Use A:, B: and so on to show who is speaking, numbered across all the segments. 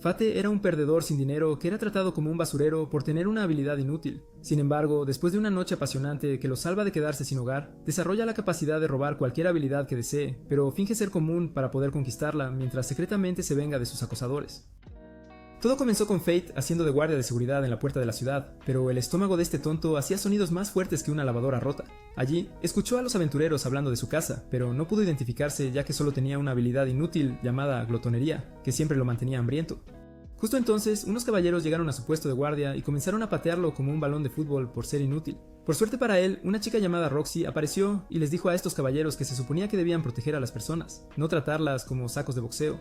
A: Fate era un perdedor sin dinero que era tratado como un basurero por tener una habilidad inútil. Sin embargo, después de una noche apasionante que lo salva de quedarse sin hogar, desarrolla la capacidad de robar cualquier habilidad que desee, pero finge ser común para poder conquistarla mientras secretamente se venga de sus acosadores. Todo comenzó con Fate haciendo de guardia de seguridad en la puerta de la ciudad, pero el estómago de este tonto hacía sonidos más fuertes que una lavadora rota. Allí, escuchó a los aventureros hablando de su casa, pero no pudo identificarse ya que solo tenía una habilidad inútil llamada glotonería, que siempre lo mantenía hambriento. Justo entonces, unos caballeros llegaron a su puesto de guardia y comenzaron a patearlo como un balón de fútbol por ser inútil. Por suerte para él, una chica llamada Roxy apareció y les dijo a estos caballeros que se suponía que debían proteger a las personas, no tratarlas como sacos de boxeo.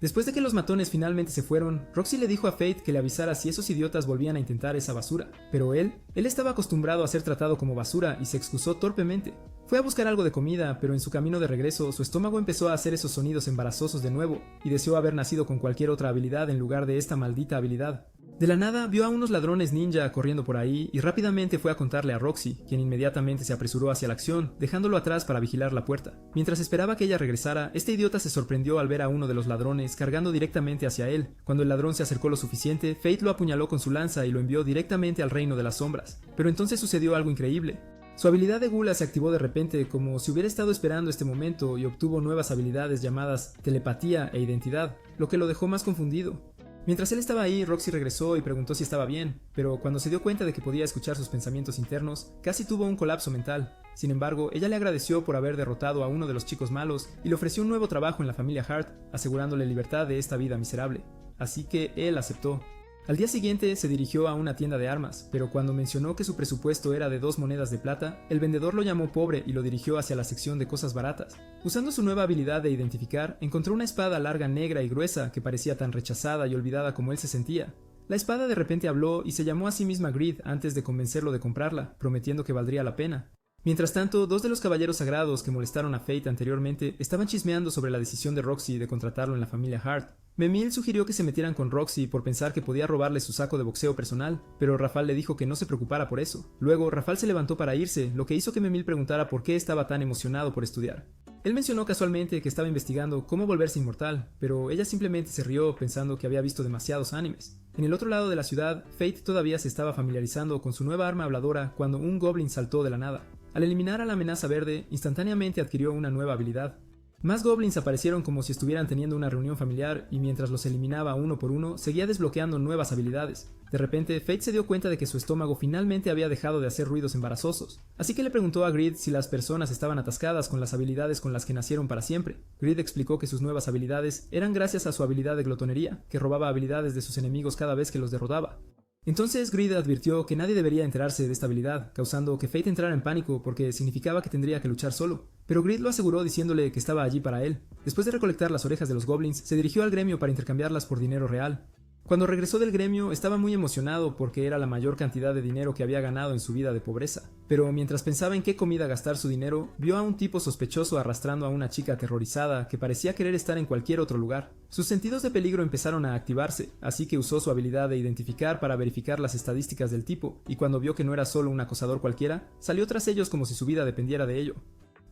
A: Después de que los matones finalmente se fueron, Roxy le dijo a Fate que le avisara si esos idiotas volvían a intentar esa basura, pero él estaba acostumbrado a ser tratado como basura y se excusó torpemente. Fue a buscar algo de comida, pero en su camino de regreso su estómago empezó a hacer esos sonidos embarazosos de nuevo, y deseó haber nacido con cualquier otra habilidad en lugar de esta maldita habilidad. De la nada vio a unos ladrones ninja corriendo por ahí y rápidamente fue a contarle a Roxy, quien inmediatamente se apresuró hacia la acción, dejándolo atrás para vigilar la puerta. Mientras esperaba que ella regresara, este idiota se sorprendió al ver a uno de los ladrones cargando directamente hacia él. Cuando el ladrón se acercó lo suficiente, Fate lo apuñaló con su lanza y lo envió directamente al reino de las sombras. Pero entonces sucedió algo increíble. Su habilidad de gula se activó de repente como si hubiera estado esperando este momento y obtuvo nuevas habilidades llamadas telepatía e identidad, lo que lo dejó más confundido. Mientras él estaba ahí, Roxy regresó y preguntó si estaba bien, pero cuando se dio cuenta de que podía escuchar sus pensamientos internos, casi tuvo un colapso mental. Sin embargo, ella le agradeció por haber derrotado a uno de los chicos malos y le ofreció un nuevo trabajo en la familia Hart, asegurándole libertad de esta vida miserable. Así que él aceptó. Al día siguiente se dirigió a una tienda de armas, pero cuando mencionó que su presupuesto era de 2 monedas de plata, el vendedor lo llamó pobre y lo dirigió hacia la sección de cosas baratas. Usando su nueva habilidad de identificar, encontró una espada larga, negra y gruesa que parecía tan rechazada y olvidada como él se sentía. La espada de repente habló y se llamó a sí misma Greed antes de convencerlo de comprarla, prometiendo que valdría la pena. Mientras tanto, 2 de los caballeros sagrados que molestaron a Fate anteriormente estaban chismeando sobre la decisión de Roxy de contratarlo en la familia Hart. Memil sugirió que se metieran con Roxy por pensar que podía robarle su saco de boxeo personal, pero Rafal le dijo que no se preocupara por eso. Luego, Rafal se levantó para irse, lo que hizo que Memil preguntara por qué estaba tan emocionado por estudiar. Él mencionó casualmente que estaba investigando cómo volverse inmortal, pero ella simplemente se rió pensando que había visto demasiados animes. En el otro lado de la ciudad, Fate todavía se estaba familiarizando con su nueva arma habladora cuando un goblin saltó de la nada. Al eliminar a la amenaza verde, instantáneamente adquirió una nueva habilidad. Más goblins aparecieron como si estuvieran teniendo una reunión familiar y mientras los eliminaba uno por uno, seguía desbloqueando nuevas habilidades. De repente, Fate se dio cuenta de que su estómago finalmente había dejado de hacer ruidos embarazosos, así que le preguntó a Greed si las personas estaban atascadas con las habilidades con las que nacieron para siempre. Greed explicó que sus nuevas habilidades eran gracias a su habilidad de glotonería, que robaba habilidades de sus enemigos cada vez que los derrotaba. Entonces Greed advirtió que nadie debería enterarse de esta habilidad, causando que Fate entrara en pánico porque significaba que tendría que luchar solo. Pero Greed lo aseguró diciéndole que estaba allí para él. Después de recolectar las orejas de los goblins, se dirigió al gremio para intercambiarlas por dinero real. Cuando regresó del gremio estaba muy emocionado porque era la mayor cantidad de dinero que había ganado en su vida de pobreza. Pero mientras pensaba en qué comida gastar su dinero, vio a un tipo sospechoso arrastrando a una chica aterrorizada que parecía querer estar en cualquier otro lugar. Sus sentidos de peligro empezaron a activarse, así que usó su habilidad de identificar para verificar las estadísticas del tipo, y cuando vio que no era solo un acosador cualquiera, salió tras ellos como si su vida dependiera de ello.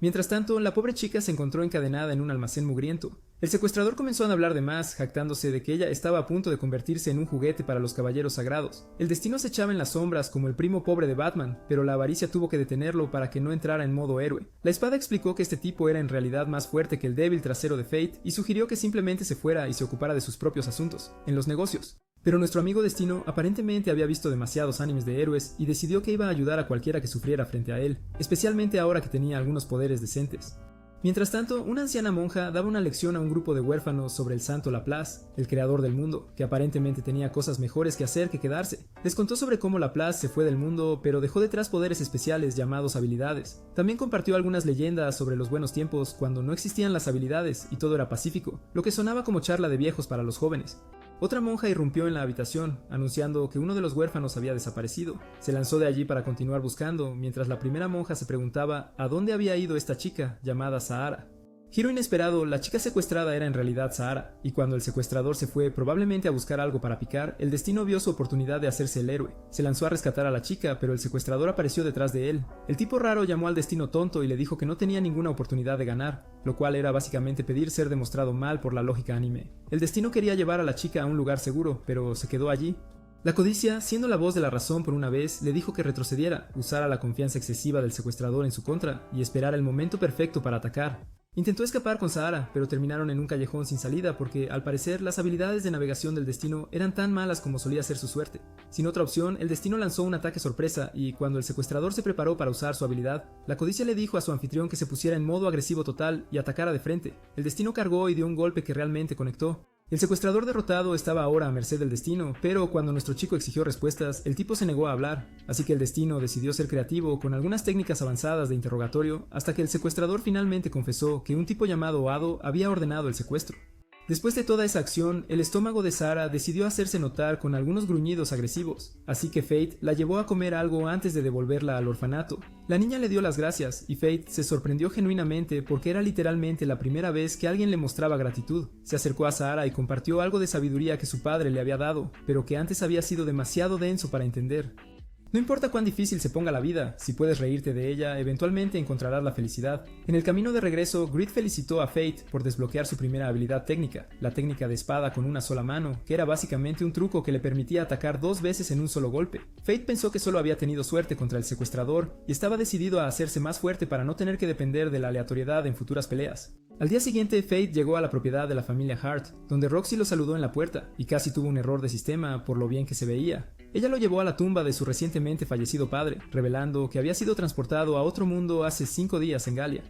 A: Mientras tanto, la pobre chica se encontró encadenada en un almacén mugriento. El secuestrador comenzó a hablar de más, jactándose de que ella estaba a punto de convertirse en un juguete para los caballeros sagrados. El destino se echaba en las sombras como el primo pobre de Batman, pero la avaricia tuvo que detenerlo para que no entrara en modo héroe. La espada explicó que este tipo era en realidad más fuerte que el débil trasero de Fate y sugirió que simplemente se fuera y se ocupara de sus propios asuntos, en los negocios. Pero nuestro amigo Destino aparentemente había visto demasiados animes de héroes y decidió que iba a ayudar a cualquiera que sufriera frente a él, especialmente ahora que tenía algunos poderes decentes. Mientras tanto, una anciana monja daba una lección a un grupo de huérfanos sobre el santo Laplace, el creador del mundo, que aparentemente tenía cosas mejores que hacer que quedarse. Les contó sobre cómo Laplace se fue del mundo, pero dejó detrás poderes especiales llamados habilidades. También compartió algunas leyendas sobre los buenos tiempos cuando no existían las habilidades y todo era pacífico, lo que sonaba como charla de viejos para los jóvenes. Otra monja irrumpió en la habitación, anunciando que uno de los huérfanos había desaparecido. Se lanzó de allí para continuar buscando, mientras la primera monja se preguntaba a dónde había ido esta chica, llamada Sahara. Giro inesperado, la chica secuestrada era en realidad Sahara, y cuando el secuestrador se fue probablemente a buscar algo para picar, el destino vio su oportunidad de hacerse el héroe. Se lanzó a rescatar a la chica, pero el secuestrador apareció detrás de él. El tipo raro llamó al destino tonto y le dijo que no tenía ninguna oportunidad de ganar, lo cual era básicamente pedir ser demostrado mal por la lógica anime. El destino quería llevar a la chica a un lugar seguro, pero se quedó allí. La codicia, siendo la voz de la razón por una vez, le dijo que retrocediera, usara la confianza excesiva del secuestrador en su contra y esperara el momento perfecto para atacar. Intentó escapar con Sahara, pero terminaron en un callejón sin salida porque, al parecer, las habilidades de navegación del destino eran tan malas como solía ser su suerte. Sin otra opción, el destino lanzó un ataque sorpresa y, cuando el secuestrador se preparó para usar su habilidad, la codicia le dijo a su anfitrión que se pusiera en modo agresivo total y atacara de frente. El destino cargó y dio un golpe que realmente conectó. El secuestrador derrotado estaba ahora a merced del destino, pero cuando nuestro chico exigió respuestas, el tipo se negó a hablar, así que el destino decidió ser creativo con algunas técnicas avanzadas de interrogatorio hasta que el secuestrador finalmente confesó que un tipo llamado Ado había ordenado el secuestro. Después de toda esa acción, el estómago de Sahara decidió hacerse notar con algunos gruñidos agresivos, así que Fate la llevó a comer algo antes de devolverla al orfanato. La niña le dio las gracias y Fate se sorprendió genuinamente porque era literalmente la primera vez que alguien le mostraba gratitud. Se acercó a Sahara y compartió algo de sabiduría que su padre le había dado, pero que antes había sido demasiado denso para entender. No importa cuán difícil se ponga la vida, si puedes reírte de ella, eventualmente encontrarás la felicidad. En el camino de regreso, Grid felicitó a Fate por desbloquear su primera habilidad técnica, la técnica de espada con una sola mano, que era básicamente un truco que le permitía atacar 2 veces en un solo golpe. Fate pensó que solo había tenido suerte contra el secuestrador y estaba decidido a hacerse más fuerte para no tener que depender de la aleatoriedad en futuras peleas. Al día siguiente, Fate llegó a la propiedad de la familia Hart, donde Roxy lo saludó en la puerta, y casi tuvo un error de sistema por lo bien que se veía. Ella lo llevó a la tumba de su recientemente fallecido padre, revelando que había sido transportado a otro mundo hace 5 días en Galia.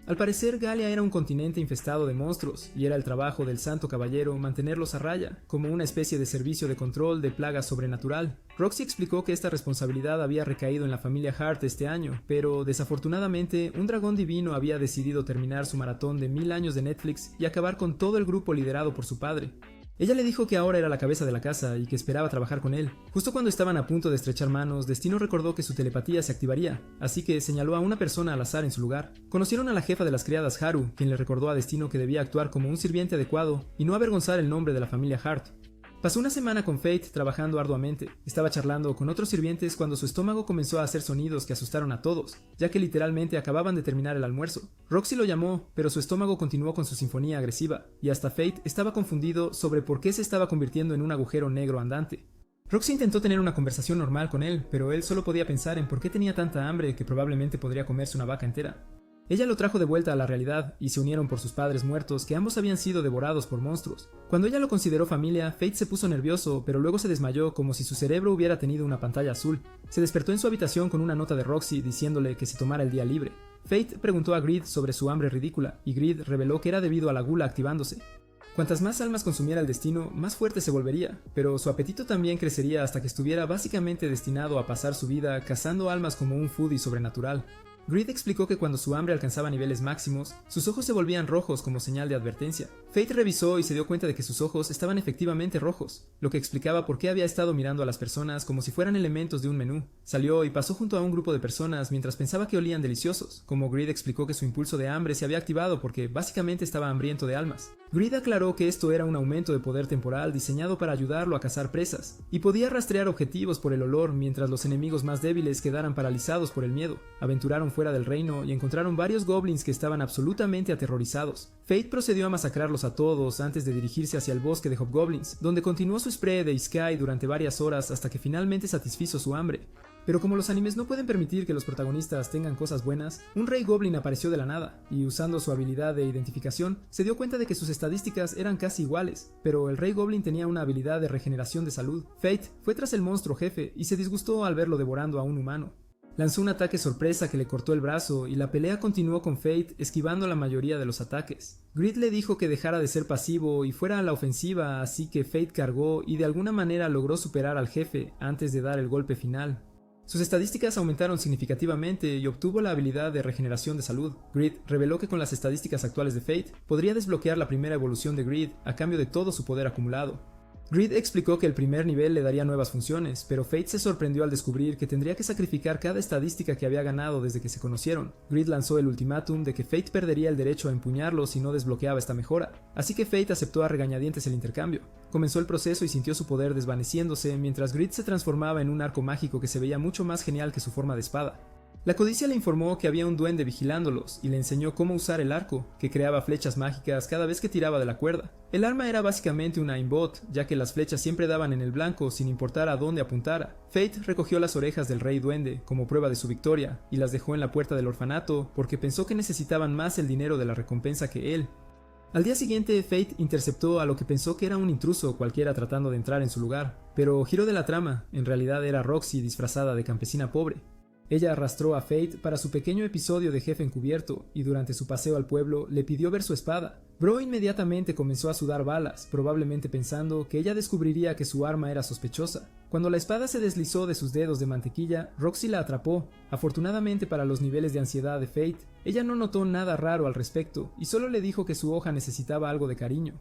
A: Al parecer, Galia era un continente infestado de monstruos, y era el trabajo del Santo Caballero mantenerlos a raya, como una especie de servicio de control de plaga sobrenatural. Roxy explicó que esta responsabilidad había recaído en la familia Hart este año, pero desafortunadamente un dragón divino había decidido terminar su maratón de 1000 años de Netflix y acabar con todo el grupo liderado por su padre. Ella le dijo que ahora era la cabeza de la casa y que esperaba trabajar con él. Justo cuando estaban a punto de estrechar manos, Destino recordó que su telepatía se activaría, así que señaló a una persona al azar en su lugar. Conocieron a la jefa de las criadas, Haru, quien le recordó a Destino que debía actuar como un sirviente adecuado y no avergonzar el nombre de la familia Hart. Pasó una semana con Fate trabajando arduamente. Estaba charlando con otros sirvientes cuando su estómago comenzó a hacer sonidos que asustaron a todos, ya que literalmente acababan de terminar el almuerzo. Roxy lo llamó, pero su estómago continuó con su sinfonía agresiva, y hasta Fate estaba confundido sobre por qué se estaba convirtiendo en un agujero negro andante. Roxy intentó tener una conversación normal con él, pero él solo podía pensar en por qué tenía tanta hambre que probablemente podría comerse una vaca entera. Ella lo trajo de vuelta a la realidad y se unieron por sus padres muertos que ambos habían sido devorados por monstruos. Cuando ella lo consideró familia, Fate se puso nervioso, pero luego se desmayó como si su cerebro hubiera tenido una pantalla azul. Se despertó en su habitación con una nota de Roxy diciéndole que se tomara el día libre. Fate preguntó a Grid sobre su hambre ridícula y Grid reveló que era debido a la gula activándose. Cuantas más almas consumiera el destino, más fuerte se volvería, pero su apetito también crecería hasta que estuviera básicamente destinado a pasar su vida cazando almas como un foodie sobrenatural. Grid explicó que cuando su hambre alcanzaba niveles máximos, sus ojos se volvían rojos como señal de advertencia. Fate revisó y se dio cuenta de que sus ojos estaban efectivamente rojos, lo que explicaba por qué había estado mirando a las personas como si fueran elementos de un menú. Salió y pasó junto a un grupo de personas mientras pensaba que olían deliciosos, como Grid explicó que su impulso de hambre se había activado porque básicamente estaba hambriento de almas. Grid aclaró que esto era un aumento de poder temporal diseñado para ayudarlo a cazar presas, y podía rastrear objetivos por el olor mientras los enemigos más débiles quedaran paralizados por el miedo. Aventuraron fuera del reino y encontraron varios goblins que estaban absolutamente aterrorizados. Fate procedió a masacrarlos a todos antes de dirigirse hacia el bosque de hobgoblins, donde continuó su spray de Isekai durante varias horas hasta que finalmente satisfizo su hambre. Pero como los animes no pueden permitir que los protagonistas tengan cosas buenas, un rey goblin apareció de la nada, y usando su habilidad de identificación, se dio cuenta de que sus estadísticas eran casi iguales, pero el rey goblin tenía una habilidad de regeneración de salud. Fate fue tras el monstruo jefe y se disgustó al verlo devorando a un humano. Lanzó un ataque sorpresa que le cortó el brazo y la pelea continuó con Fate esquivando la mayoría de los ataques. Grid le dijo que dejara de ser pasivo y fuera a la ofensiva, así que Fate cargó y de alguna manera logró superar al jefe antes de dar el golpe final. Sus estadísticas aumentaron significativamente y obtuvo la habilidad de regeneración de salud. Grid reveló que con las estadísticas actuales de Fate podría desbloquear la primera evolución de Grid a cambio de todo su poder acumulado. Grid explicó que el primer nivel le daría nuevas funciones, pero Fate se sorprendió al descubrir que tendría que sacrificar cada estadística que había ganado desde que se conocieron. Grid lanzó el ultimátum de que Fate perdería el derecho a empuñarlo si no desbloqueaba esta mejora, así que Fate aceptó a regañadientes el intercambio. Comenzó el proceso y sintió su poder desvaneciéndose mientras Grid se transformaba en un arco mágico que se veía mucho más genial que su forma de espada. La codicia le informó que había un duende vigilándolos y le enseñó cómo usar el arco, que creaba flechas mágicas cada vez que tiraba de la cuerda. El arma era básicamente una aimbot, ya que las flechas siempre daban en el blanco sin importar a dónde apuntara. Fate recogió las orejas del rey duende como prueba de su victoria y las dejó en la puerta del orfanato porque pensó que necesitaban más el dinero de la recompensa que él. Al día siguiente, Fate interceptó a lo que pensó que era un intruso cualquiera tratando de entrar en su lugar, pero giro de la trama, en realidad era Roxy disfrazada de campesina pobre. Ella arrastró a Fate para su pequeño episodio de jefe encubierto y durante su paseo al pueblo le pidió ver su espada. Bro inmediatamente comenzó a sudar balas, probablemente pensando que ella descubriría que su arma era sospechosa. Cuando la espada se deslizó de sus dedos de mantequilla, Roxy la atrapó. Afortunadamente para los niveles de ansiedad de Fate, ella no notó nada raro al respecto y solo le dijo que su hoja necesitaba algo de cariño.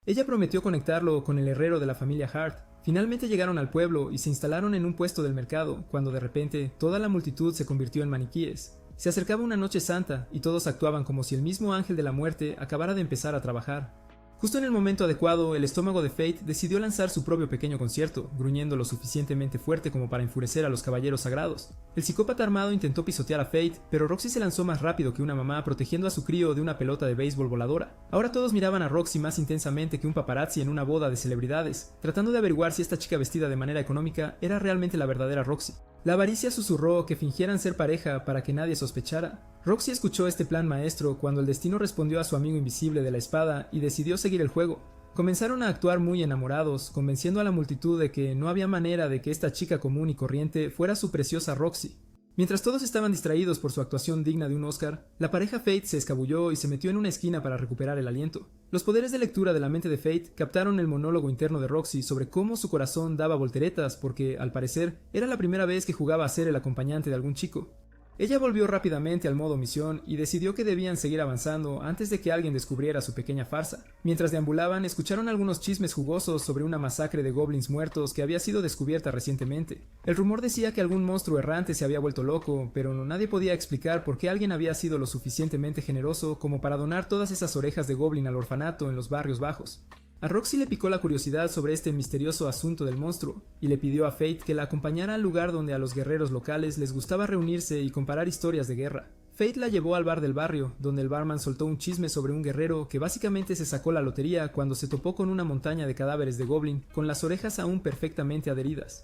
A: Ella prometió conectarlo con el herrero de la familia Hart. Finalmente llegaron al pueblo y se instalaron en un puesto del mercado, cuando de repente toda la multitud se convirtió en maniquíes. Se acercaba una noche santa y todos actuaban como si el mismo ángel de la muerte acabara de empezar a trabajar. Justo en el momento adecuado, el estómago de Fate decidió lanzar su propio pequeño concierto, gruñendo lo suficientemente fuerte como para enfurecer a los caballeros sagrados. El psicópata armado intentó pisotear a Fate, pero Roxy se lanzó más rápido que una mamá protegiendo a su crío de una pelota de béisbol voladora. Ahora todos miraban a Roxy más intensamente que un paparazzi en una boda de celebridades, tratando de averiguar si esta chica vestida de manera económica era realmente la verdadera Roxy. La avaricia susurró que fingieran ser pareja para que nadie sospechara. Roxy escuchó este plan maestro cuando el destino respondió a su amigo invisible de la espada y decidió seguir el juego. Comenzaron a actuar muy enamorados, convenciendo a la multitud de que no había manera de que esta chica común y corriente fuera su preciosa Roxy. Mientras todos estaban distraídos por su actuación digna de un Oscar, la pareja Fate se escabulló y se metió en una esquina para recuperar el aliento. Los poderes de lectura de la mente de Fate captaron el monólogo interno de Roxy sobre cómo su corazón daba volteretas porque, al parecer, era la primera vez que jugaba a ser el acompañante de algún chico. Ella volvió rápidamente al modo misión y decidió que debían seguir avanzando antes de que alguien descubriera su pequeña farsa. Mientras deambulaban, escucharon algunos chismes jugosos sobre una masacre de goblins muertos que había sido descubierta recientemente. El rumor decía que algún monstruo errante se había vuelto loco, pero nadie podía explicar por qué alguien había sido lo suficientemente generoso como para donar todas esas orejas de goblin al orfanato en los barrios bajos. A Roxy le picó la curiosidad sobre este misterioso asunto del monstruo, y le pidió a Fate que la acompañara al lugar donde a los guerreros locales les gustaba reunirse y comparar historias de guerra. Fate la llevó al bar del barrio, donde el barman soltó un chisme sobre un guerrero que básicamente se sacó la lotería cuando se topó con una montaña de cadáveres de goblin con las orejas aún perfectamente adheridas.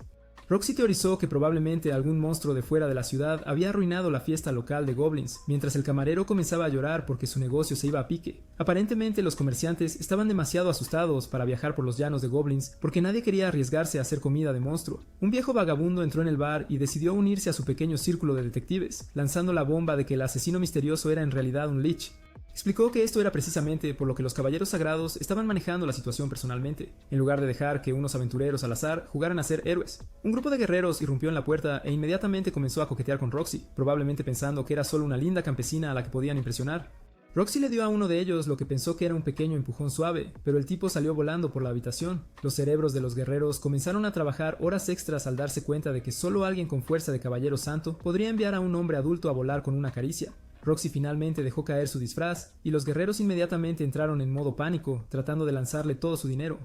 A: Roxy teorizó que probablemente algún monstruo de fuera de la ciudad había arruinado la fiesta local de goblins, mientras el camarero comenzaba a llorar porque su negocio se iba a pique. Aparentemente los comerciantes estaban demasiado asustados para viajar por los llanos de goblins porque nadie quería arriesgarse a hacer comida de monstruo. Un viejo vagabundo entró en el bar y decidió unirse a su pequeño círculo de detectives, lanzando la bomba de que el asesino misterioso era en realidad un lich. Explicó que esto era precisamente por lo que los caballeros sagrados estaban manejando la situación personalmente, en lugar de dejar que unos aventureros al azar jugaran a ser héroes. Un grupo de guerreros irrumpió en la puerta e inmediatamente comenzó a coquetear con Roxy, probablemente pensando que era solo una linda campesina a la que podían impresionar. Roxy le dio a uno de ellos lo que pensó que era un pequeño empujón suave, pero el tipo salió volando por la habitación. Los cerebros de los guerreros comenzaron a trabajar horas extras al darse cuenta de que solo alguien con fuerza de caballero santo podría enviar a un hombre adulto a volar con una caricia. Roxy finalmente dejó caer su disfraz, y los guerreros inmediatamente entraron en modo pánico, tratando de lanzarle todo su dinero.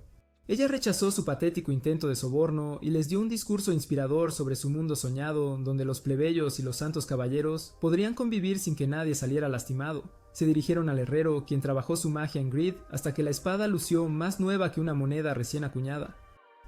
A: Ella rechazó su patético intento de soborno y les dio un discurso inspirador sobre su mundo soñado, donde los plebeyos y los santos caballeros podrían convivir sin que nadie saliera lastimado. Se dirigieron al herrero, quien trabajó su magia en Grid hasta que la espada lució más nueva que una moneda recién acuñada.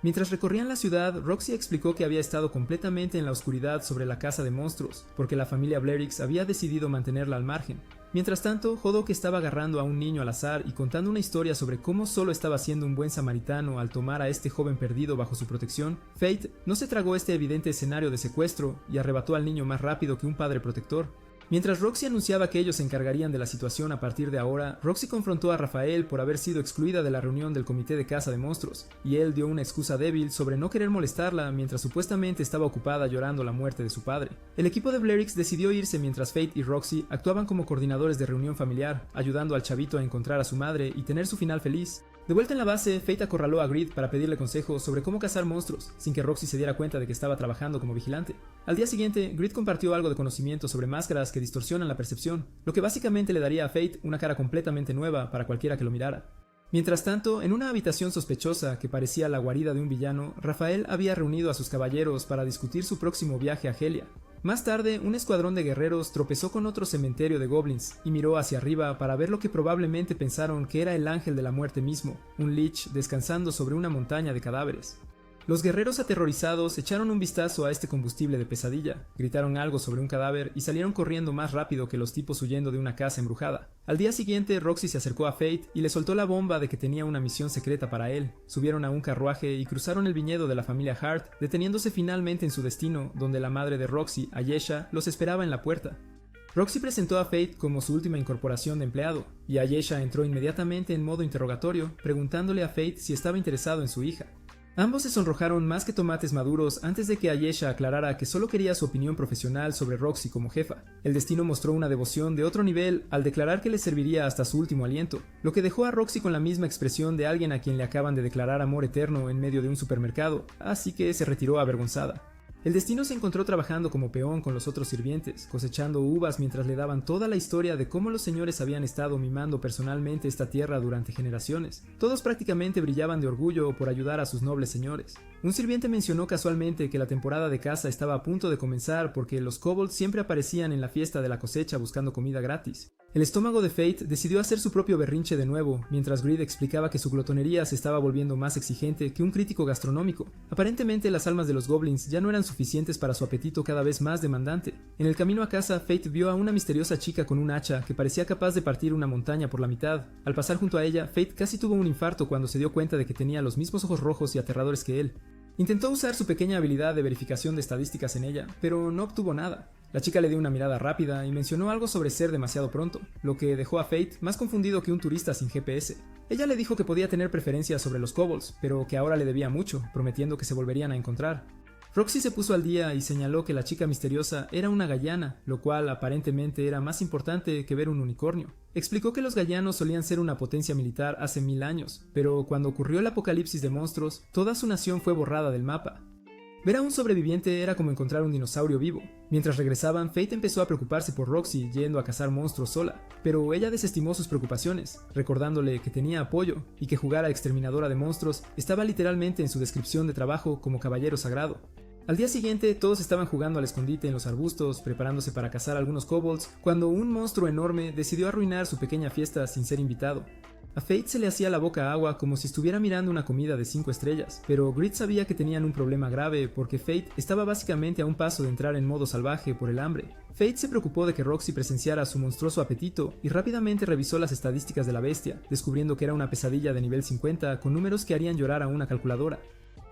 A: Mientras recorrían la ciudad, Roxy explicó que había estado completamente en la oscuridad sobre la casa de monstruos, porque la familia Blerix había decidido mantenerla al margen. Mientras tanto, Hodok estaba agarrando a un niño al azar y contando una historia sobre cómo solo estaba siendo un buen samaritano al tomar a este joven perdido bajo su protección. Fate no se tragó este evidente escenario de secuestro y arrebató al niño más rápido que un padre protector. Mientras Roxy anunciaba que ellos se encargarían de la situación a partir de ahora, Roxy confrontó a Rafael por haber sido excluida de la reunión del comité de caza de monstruos, y él dio una excusa débil sobre no querer molestarla mientras supuestamente estaba ocupada llorando la muerte de su padre. El equipo de Blerix decidió irse mientras Fate y Roxy actuaban como coordinadores de reunión familiar, ayudando al chavito a encontrar a su madre y tener su final feliz. De vuelta en la base, Fate acorraló a Grid para pedirle consejos sobre cómo cazar monstruos, sin que Roxy se diera cuenta de que estaba trabajando como vigilante. Al día siguiente, Grid compartió algo de conocimiento sobre máscaras que distorsionan la percepción, lo que básicamente le daría a Fate una cara completamente nueva para cualquiera que lo mirara. Mientras tanto, en una habitación sospechosa que parecía la guarida de un villano, Rafael había reunido a sus caballeros para discutir su próximo viaje a Helia. Más tarde, un escuadrón de guerreros tropezó con otro cementerio de goblins y miró hacia arriba para ver lo que probablemente pensaron que era el ángel de la muerte mismo, un lich descansando sobre una montaña de cadáveres. Los guerreros aterrorizados echaron un vistazo a este combustible de pesadilla, gritaron algo sobre un cadáver y salieron corriendo más rápido que los tipos huyendo de una casa embrujada. Al día siguiente, Roxy se acercó a Fate y le soltó la bomba de que tenía una misión secreta para él. Subieron a un carruaje y cruzaron el viñedo de la familia Hart, deteniéndose finalmente en su destino, donde la madre de Roxy, Ayesha, los esperaba en la puerta. Roxy presentó a Fate como su última incorporación de empleado, y Ayesha entró inmediatamente en modo interrogatorio, preguntándole a Fate si estaba interesado en su hija. Ambos se sonrojaron más que tomates maduros antes de que Ayesha aclarara que solo quería su opinión profesional sobre Roxy como jefa. El destino mostró una devoción de otro nivel al declarar que le serviría hasta su último aliento, lo que dejó a Roxy con la misma expresión de alguien a quien le acaban de declarar amor eterno en medio de un supermercado, así que se retiró avergonzada. El destino se encontró trabajando como peón con los otros sirvientes, cosechando uvas mientras le daban toda la historia de cómo los señores habían estado mimando personalmente esta tierra durante generaciones. Todos prácticamente brillaban de orgullo por ayudar a sus nobles señores. Un sirviente mencionó casualmente que la temporada de caza estaba a punto de comenzar porque los kobolds siempre aparecían en la fiesta de la cosecha buscando comida gratis. El estómago de Fate decidió hacer su propio berrinche de nuevo, mientras Grid explicaba que su glotonería se estaba volviendo más exigente que un crítico gastronómico. Aparentemente las almas de los goblins ya no eran suficientes para su apetito cada vez más demandante. En el camino a casa, Fate vio a una misteriosa chica con un hacha que parecía capaz de partir una montaña por la mitad. Al pasar junto a ella, Fate casi tuvo un infarto cuando se dio cuenta de que tenía los mismos ojos rojos y aterradores que él. Intentó usar su pequeña habilidad de verificación de estadísticas en ella, pero no obtuvo nada. La chica le dio una mirada rápida y mencionó algo sobre ser demasiado pronto, lo que dejó a Fate más confundido que un turista sin GPS. Ella le dijo que podía tener preferencias sobre los kobolds, pero que ahora le debía mucho, prometiendo que se volverían a encontrar. Roxy se puso al día y señaló que la chica misteriosa era una gallana, lo cual aparentemente era más importante que ver un unicornio. Explicó que los gallanos solían ser una potencia militar hace 1000 años, pero cuando ocurrió el apocalipsis de monstruos, toda su nación fue borrada del mapa. Ver a un sobreviviente era como encontrar un dinosaurio vivo. Mientras regresaban, Fate empezó a preocuparse por Roxy yendo a cazar monstruos sola, pero ella desestimó sus preocupaciones, recordándole que tenía apoyo y que jugar a exterminadora de monstruos estaba literalmente en su descripción de trabajo como caballero sagrado. Al día siguiente, todos estaban jugando al escondite en los arbustos, preparándose para cazar algunos kobolds, cuando un monstruo enorme decidió arruinar su pequeña fiesta sin ser invitado. A Fate se le hacía la boca agua como si estuviera mirando una comida de 5 estrellas, pero Grid sabía que tenían un problema grave porque Fate estaba básicamente a un paso de entrar en modo salvaje por el hambre. Fate se preocupó de que Roxy presenciara su monstruoso apetito y rápidamente revisó las estadísticas de la bestia, descubriendo que era una pesadilla de nivel 50 con números que harían llorar a una calculadora.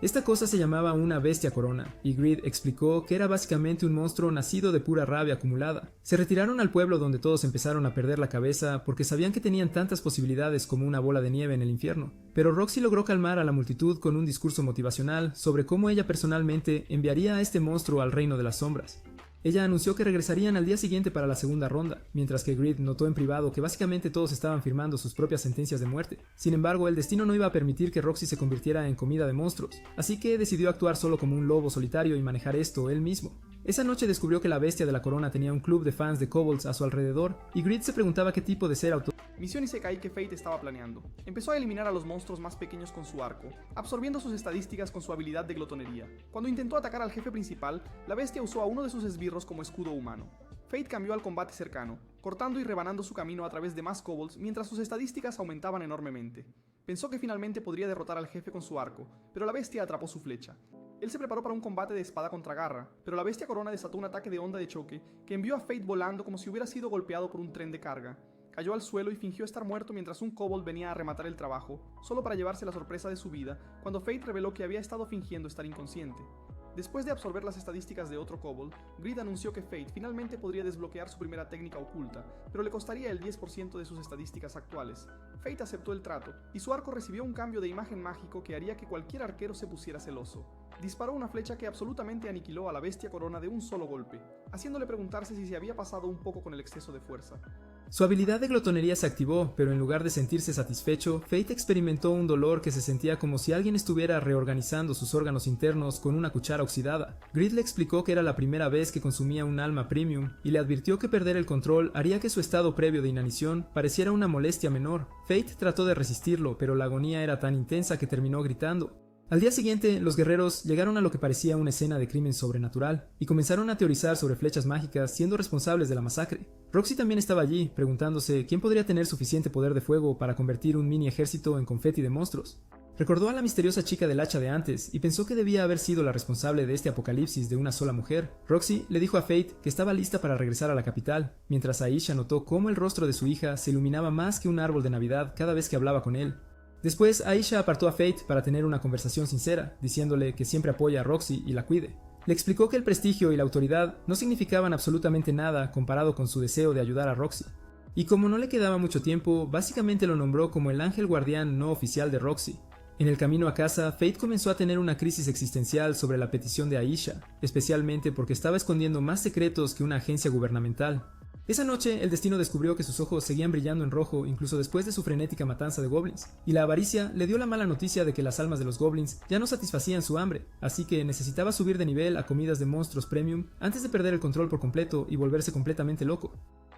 A: Esta cosa se llamaba una bestia corona, y Grid explicó que era básicamente un monstruo nacido de pura rabia acumulada. Se retiraron al pueblo donde todos empezaron a perder la cabeza porque sabían que tenían tantas posibilidades como una bola de nieve en el infierno. Pero Roxy logró calmar a la multitud con un discurso motivacional sobre cómo ella personalmente enviaría a este monstruo al reino de las sombras. Ella anunció que regresarían al día siguiente para la segunda ronda, mientras que Grid notó en privado que básicamente todos estaban firmando sus propias sentencias de muerte. Sin embargo, el destino no iba a permitir que Roxy se convirtiera en comida de monstruos, así que decidió actuar solo como un lobo solitario y manejar esto él mismo. Esa noche descubrió que la bestia de la corona tenía un club de fans de kobolds a su alrededor, y Grid se preguntaba qué tipo de ser
B: Misión Isekai que Fate estaba planeando. Empezó a eliminar a los monstruos más pequeños con su arco, absorbiendo sus estadísticas con su habilidad de glotonería. Cuando intentó atacar al jefe principal, la bestia usó a uno de sus esbirros como escudo humano. Fate cambió al combate cercano, cortando y rebanando su camino a través de más kobolds mientras sus estadísticas aumentaban enormemente. Pensó que finalmente podría derrotar al jefe con su arco, pero la bestia atrapó su flecha. Él se preparó para un combate de espada contra garra, pero la bestia corona desató un ataque de onda de choque que envió a Fate volando como si hubiera sido golpeado por un tren de carga. Cayó al suelo y fingió estar muerto mientras un kobold venía a rematar el trabajo, solo para llevarse la sorpresa de su vida cuando Fate reveló que había estado fingiendo estar inconsciente. Después de absorber las estadísticas de otro kobold, Grid anunció que Fate finalmente podría desbloquear su primera técnica oculta, pero le costaría el 10% de sus estadísticas actuales. Fate aceptó el trato, y su arco recibió un cambio de imagen mágico que haría que cualquier arquero se pusiera celoso. Disparó una flecha que absolutamente aniquiló a la bestia corona de un solo golpe, haciéndole preguntarse si se había pasado un poco con el exceso de fuerza.
A: Su habilidad de glotonería se activó, pero en lugar de sentirse satisfecho, Fate experimentó un dolor que se sentía como si alguien estuviera reorganizando sus órganos internos con una cuchara oxidada. Grid le explicó que era la primera vez que consumía un alma premium y le advirtió que perder el control haría que su estado previo de inanición pareciera una molestia menor. Fate trató de resistirlo, pero la agonía era tan intensa que terminó gritando. Al día siguiente, los guerreros llegaron a lo que parecía una escena de crimen sobrenatural y comenzaron a teorizar sobre flechas mágicas siendo responsables de la masacre. Roxy también estaba allí, preguntándose quién podría tener suficiente poder de fuego para convertir un mini ejército en confeti de monstruos. Recordó a la misteriosa chica del hacha de antes y pensó que debía haber sido la responsable de este apocalipsis de una sola mujer. Roxy le dijo a Fate que estaba lista para regresar a la capital, mientras Aisha notó cómo el rostro de su hija se iluminaba más que un árbol de Navidad cada vez que hablaba con él. Después, Aisha apartó a Fate para tener una conversación sincera, diciéndole que siempre apoya a Roxy y la cuide. Le explicó que el prestigio y la autoridad no significaban absolutamente nada comparado con su deseo de ayudar a Roxy. Y como no le quedaba mucho tiempo, básicamente lo nombró como el ángel guardián no oficial de Roxy. En el camino a casa, Fate comenzó a tener una crisis existencial sobre la petición de Aisha, especialmente porque estaba escondiendo más secretos que una agencia gubernamental. Esa noche, el destino descubrió que sus ojos seguían brillando en rojo incluso después de su frenética matanza de goblins, y la avaricia le dio la mala noticia de que las almas de los goblins ya no satisfacían su hambre, así que necesitaba subir de nivel a comidas de monstruos premium antes de perder el control por completo y volverse completamente loco.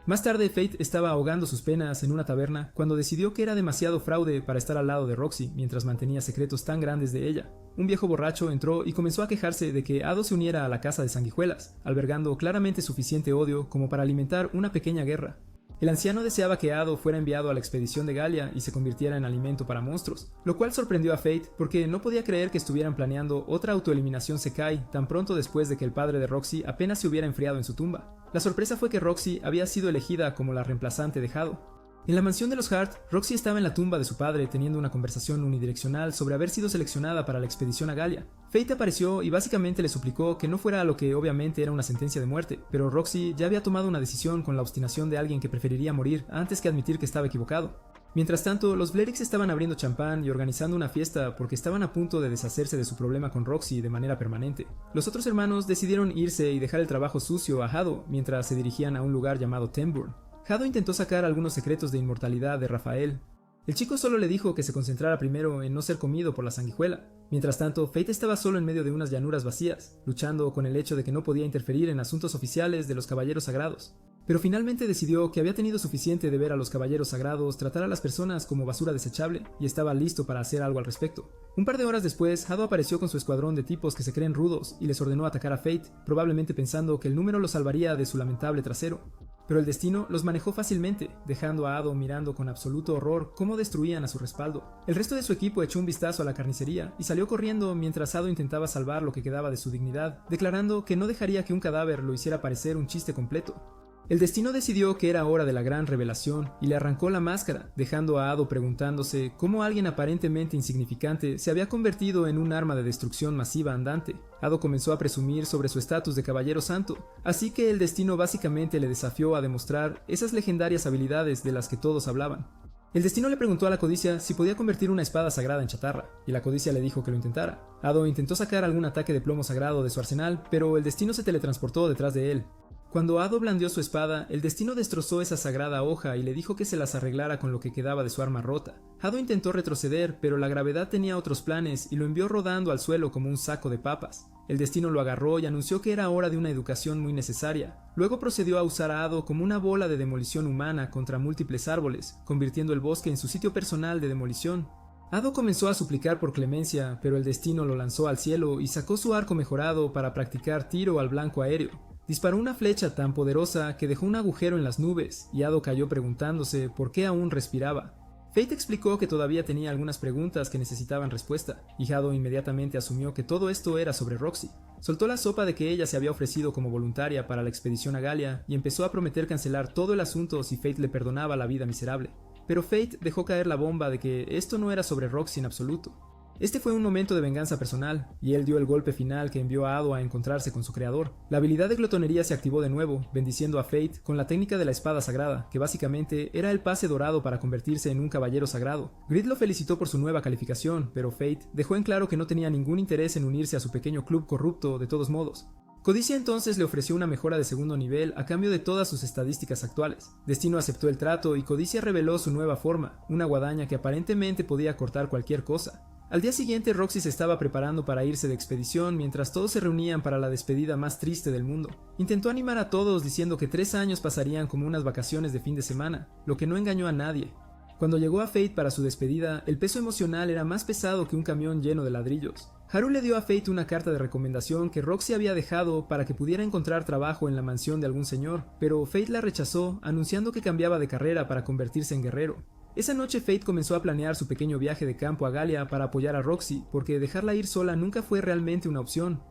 A: Más tarde, Fate estaba ahogando sus penas en una taberna cuando decidió que era demasiado fraude para estar al lado de Roxy mientras mantenía secretos tan grandes de ella. Un viejo borracho entró y comenzó a quejarse de que Ado se uniera a la casa de sanguijuelas, albergando claramente suficiente odio como para alimentar una pequeña guerra. El anciano deseaba que Ado fuera enviado a la expedición de Galia y se convirtiera en alimento para monstruos, lo cual sorprendió a Fate porque no podía creer que estuvieran planeando otra autoeliminación Sekai tan pronto después de que el padre de Roxy apenas se hubiera enfriado en su tumba. La sorpresa fue que Roxy había sido elegida como la reemplazante de Ado. En la mansión de los Hart, Roxy estaba en la tumba de su padre teniendo una conversación unidireccional sobre haber sido seleccionada para la expedición a Galia. Fate apareció y básicamente le suplicó que no fuera a lo que obviamente era una sentencia de muerte, pero Roxy ya había tomado una decisión con la obstinación de alguien que preferiría morir antes que admitir que estaba equivocado. Mientras tanto, los Blerix estaban abriendo champán y organizando una fiesta porque estaban a punto de deshacerse de su problema con Roxy de manera permanente. Los otros hermanos decidieron irse y dejar el trabajo sucio a Hado mientras se dirigían a un lugar llamado Temburn. Hado intentó sacar algunos secretos de inmortalidad de Rafael. El chico solo le dijo que se concentrara primero en no ser comido por la sanguijuela. Mientras tanto, Fate estaba solo en medio de unas llanuras vacías, luchando con el hecho de que no podía interferir en asuntos oficiales de los caballeros sagrados. Pero finalmente decidió que había tenido suficiente de ver a los caballeros sagrados tratar a las personas como basura desechable y estaba listo para hacer algo al respecto. Un par de horas después, Hado apareció con su escuadrón de tipos que se creen rudos y les ordenó atacar a Fate, probablemente pensando que el número lo salvaría de su lamentable trasero. Pero el destino los manejó fácilmente, dejando a Ado mirando con absoluto horror cómo destruían a su respaldo. El resto de su equipo echó un vistazo a la carnicería y salió corriendo mientras Ado intentaba salvar lo que quedaba de su dignidad, declarando que no dejaría que un cadáver lo hiciera parecer un chiste completo. El destino decidió que era hora de la gran revelación y le arrancó la máscara, dejando a Ado preguntándose cómo alguien aparentemente insignificante se había convertido en un arma de destrucción masiva andante. Ado comenzó a presumir sobre su estatus de caballero santo, así que el destino básicamente le desafió a demostrar esas legendarias habilidades de las que todos hablaban. El destino le preguntó a la codicia si podía convertir una espada sagrada en chatarra, y la codicia le dijo que lo intentara. Ado intentó sacar algún ataque de plomo sagrado de su arsenal, pero el destino se teletransportó detrás de él. Cuando Ado blandió su espada, el destino destrozó esa sagrada hoja y le dijo que se las arreglara con lo que quedaba de su arma rota. Ado intentó retroceder, pero la gravedad tenía otros planes y lo envió rodando al suelo como un saco de papas. El destino lo agarró y anunció que era hora de una educación muy necesaria. Luego procedió a usar a Ado como una bola de demolición humana contra múltiples árboles, convirtiendo el bosque en su sitio personal de demolición. Ado comenzó a suplicar por clemencia, pero el destino lo lanzó al cielo y sacó su arco mejorado para practicar tiro al blanco aéreo. Disparó una flecha tan poderosa que dejó un agujero en las nubes, y Ado cayó preguntándose por qué aún respiraba. Fate explicó que todavía tenía algunas preguntas que necesitaban respuesta, y Ado inmediatamente asumió que todo esto era sobre Roxy. Soltó la sopa de que ella se había ofrecido como voluntaria para la expedición a Galia y empezó a prometer cancelar todo el asunto si Fate le perdonaba la vida miserable. Pero Fate dejó caer la bomba de que esto no era sobre Roxy en absoluto. Este fue un momento de venganza personal, y él dio el golpe final que envió a Ado a encontrarse con su creador. La habilidad de glotonería se activó de nuevo, bendiciendo a Fate con la técnica de la espada sagrada, que básicamente era el pase dorado para convertirse en un caballero sagrado. Grid lo felicitó por su nueva calificación, pero Fate dejó en claro que no tenía ningún interés en unirse a su pequeño club corrupto de todos modos. Codicia entonces le ofreció una mejora de segundo nivel a cambio de todas sus estadísticas actuales. Destino aceptó el trato y Codicia reveló su nueva forma, una guadaña que aparentemente podía cortar cualquier cosa. Al día siguiente Roxy se estaba preparando para irse de expedición mientras todos se reunían para la despedida más triste del mundo. Intentó animar a todos diciendo que 3 años pasarían como unas vacaciones de fin de semana, lo que no engañó a nadie. Cuando llegó a Fate para su despedida, el peso emocional era más pesado que un camión lleno de ladrillos. Haru le dio a Fate una carta de recomendación que Roxy había dejado para que pudiera encontrar trabajo en la mansión de algún señor, pero Fate la rechazó, anunciando que cambiaba de carrera para convertirse en guerrero. Esa noche Fate comenzó a planear su pequeño viaje de campo a Galia para apoyar a Roxy, porque dejarla ir sola nunca fue realmente una opción.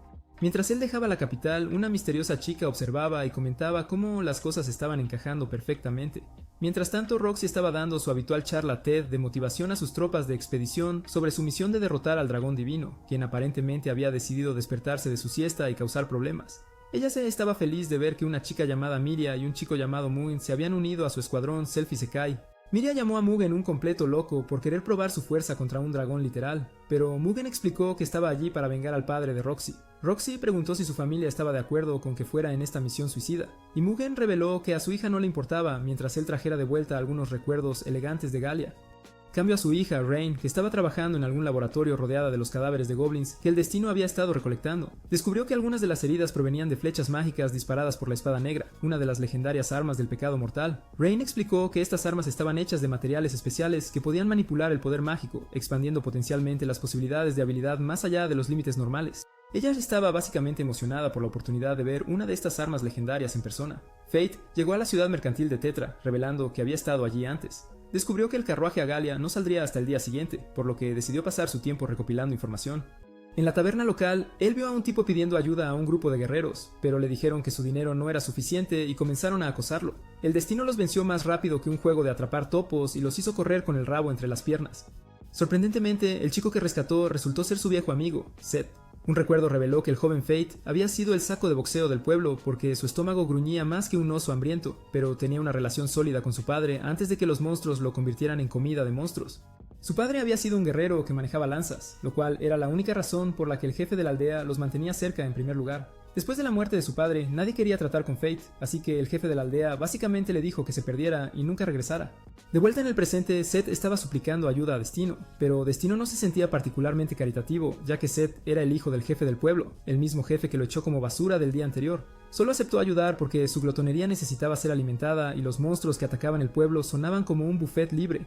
A: Mientras él dejaba la capital, una misteriosa chica observaba y comentaba cómo las cosas estaban encajando perfectamente. Mientras tanto, Roxy estaba dando su habitual charla TED de motivación a sus tropas de expedición sobre su misión de derrotar al dragón divino, quien aparentemente había decidido despertarse de su siesta y causar problemas. Ella estaba feliz de ver que una chica llamada Miria y un chico llamado Mugen se habían unido a su escuadrón Selfie Sekai. Miria llamó a Mugen un completo loco por querer probar su fuerza contra un dragón literal, pero Mugen explicó que estaba allí para vengar al padre de Roxy. Roxy preguntó si su familia estaba de acuerdo con que fuera en esta misión suicida, y Mugen reveló que a su hija no le importaba mientras él trajera de vuelta algunos recuerdos elegantes de Galia. Cambio a su hija, Rain, que estaba trabajando en algún laboratorio rodeada de los cadáveres de goblins que el destino había estado recolectando. Descubrió que algunas de las heridas provenían de flechas mágicas disparadas por la espada negra, una de las legendarias armas del pecado mortal. Rain explicó que estas armas estaban hechas de materiales especiales que podían manipular el poder mágico, expandiendo potencialmente las posibilidades de habilidad más allá de los límites normales. Ella estaba básicamente emocionada por la oportunidad de ver una de estas armas legendarias en persona. Fate llegó a la ciudad mercantil de Tetra, revelando que había estado allí antes. Descubrió que el carruaje a Galia no saldría hasta el día siguiente, por lo que decidió pasar su tiempo recopilando información. En la taberna local, él vio a un tipo pidiendo ayuda a un grupo de guerreros, pero le dijeron que su dinero no era suficiente y comenzaron a acosarlo. El destino los venció más rápido que un juego de atrapar topos y los hizo correr con el rabo entre las piernas. Sorprendentemente, el chico que rescató resultó ser su viejo amigo, Seth. Un recuerdo reveló que el joven Fate había sido el saco de boxeo del pueblo porque su estómago gruñía más que un oso hambriento, pero tenía una relación sólida con su padre antes de que los monstruos lo convirtieran en comida de monstruos. Su padre había sido un guerrero que manejaba lanzas, lo cual era la única razón por la que el jefe de la aldea los mantenía cerca en primer lugar. Después de la muerte de su padre, nadie quería tratar con Fate, así que el jefe de la aldea básicamente le dijo que se perdiera y nunca regresara. De vuelta en el presente, Seth estaba suplicando ayuda a Destino, pero Destino no se sentía particularmente caritativo, ya que Seth era el hijo del jefe del pueblo, el mismo jefe que lo echó como basura del día anterior. Solo aceptó ayudar porque su glotonería necesitaba ser alimentada y los monstruos que atacaban el pueblo sonaban como un buffet libre.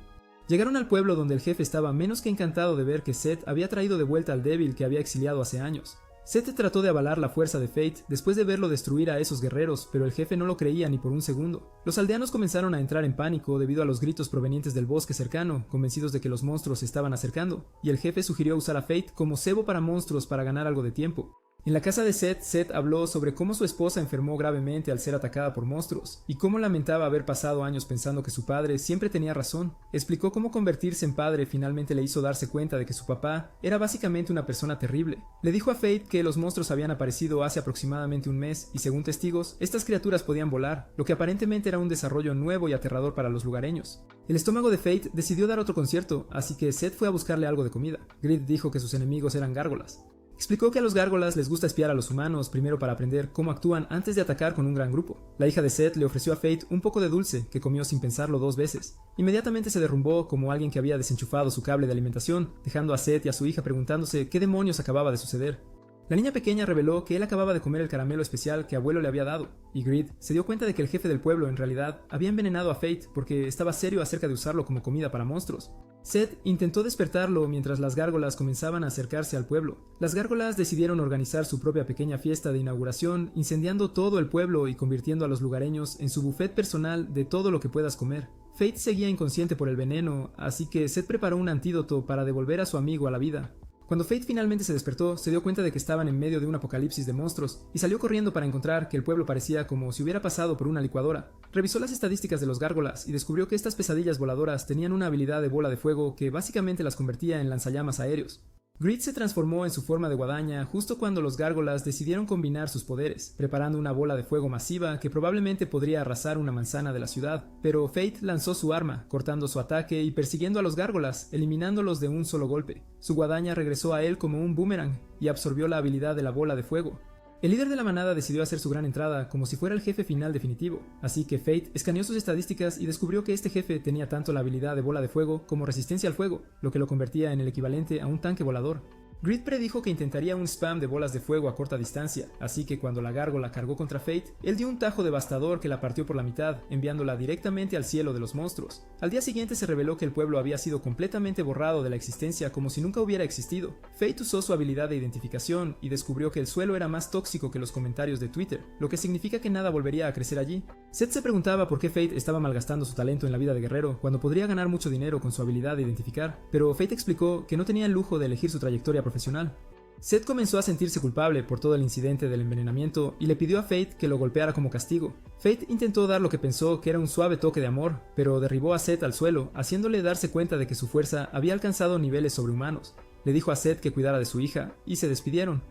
A: Llegaron al pueblo donde el jefe estaba menos que encantado de ver que Seth había traído de vuelta al débil que había exiliado hace años. Seth trató de avalar la fuerza de Fate después de verlo destruir a esos guerreros, pero el jefe no lo creía ni por un segundo. Los aldeanos comenzaron a entrar en pánico debido a los gritos provenientes del bosque cercano, convencidos de que los monstruos se estaban acercando, y el jefe sugirió usar a Fate como cebo para monstruos para ganar algo de tiempo. En la casa de Seth habló sobre cómo su esposa enfermó gravemente al ser atacada por monstruos, y cómo lamentaba haber pasado años pensando que su padre siempre tenía razón. Explicó cómo convertirse en padre finalmente le hizo darse cuenta de que su papá era básicamente una persona terrible. Le dijo a Fate que los monstruos habían aparecido hace aproximadamente un mes, y según testigos, estas criaturas podían volar, lo que aparentemente era un desarrollo nuevo y aterrador para los lugareños. El estómago de Fate decidió dar otro concierto, así que Seth fue a buscarle algo de comida. Grid dijo que sus enemigos eran gárgolas. Explicó que a los gárgolas les gusta espiar a los humanos primero para aprender cómo actúan antes de atacar con un gran grupo. La hija de Seth le ofreció a Fate un poco de dulce, que comió sin pensarlo 2 veces. Inmediatamente se derrumbó como alguien que había desenchufado su cable de alimentación, dejando a Seth y a su hija preguntándose qué demonios acababa de suceder. La niña pequeña reveló que él acababa de comer el caramelo especial que abuelo le había dado, y Grid se dio cuenta de que el jefe del pueblo en realidad había envenenado a Fate porque estaba serio acerca de usarlo como comida para monstruos. Seth intentó despertarlo mientras las gárgolas comenzaban a acercarse al pueblo. Las gárgolas decidieron organizar su propia pequeña fiesta de inauguración, incendiando todo el pueblo y convirtiendo a los lugareños en su buffet personal de todo lo que puedas comer. Fate seguía inconsciente por el veneno, así que Seth preparó un antídoto para devolver a su amigo a la vida. Cuando Fate finalmente se despertó, se dio cuenta de que estaban en medio de un apocalipsis de monstruos y salió corriendo para encontrar que el pueblo parecía como si hubiera pasado por una licuadora. Revisó las estadísticas de los gárgolas y descubrió que estas pesadillas voladoras tenían una habilidad de bola de fuego que básicamente las convertía en lanzallamas aéreos. Grid se transformó en su forma de guadaña justo cuando los gárgolas decidieron combinar sus poderes, preparando una bola de fuego masiva que probablemente podría arrasar una manzana de la ciudad, pero Fate lanzó su arma, cortando su ataque y persiguiendo a los gárgolas, eliminándolos de un solo golpe. Su guadaña regresó a él como un boomerang y absorbió la habilidad de la bola de fuego. El líder de la manada decidió hacer su gran entrada como si fuera el jefe final definitivo, así que Fate escaneó sus estadísticas y descubrió que este jefe tenía tanto la habilidad de bola de fuego como resistencia al fuego, lo que lo convertía en el equivalente a un tanque volador. Grid predijo que intentaría un spam de bolas de fuego a corta distancia, así que cuando la gárgola cargó contra Fate, él dio un tajo devastador que la partió por la mitad, enviándola directamente al cielo de los monstruos. Al día siguiente se reveló que el pueblo había sido completamente borrado de la existencia como si nunca hubiera existido. Fate usó su habilidad de identificación y descubrió que el suelo era más tóxico que los comentarios de Twitter, lo que significa que nada volvería a crecer allí. Seth se preguntaba por qué Fate estaba malgastando su talento en la vida de guerrero cuando podría ganar mucho dinero con su habilidad de identificar, pero Fate explicó que no tenía el lujo de elegir su trayectoria profesional. Seth comenzó a sentirse culpable por todo el incidente del envenenamiento y le pidió a Fate que lo golpeara como castigo. Fate intentó dar lo que pensó que era un suave toque de amor, pero derribó a Seth al suelo, haciéndole darse cuenta de que su fuerza había alcanzado niveles sobrehumanos. Le dijo a Seth que cuidara de su hija, y se despidieron.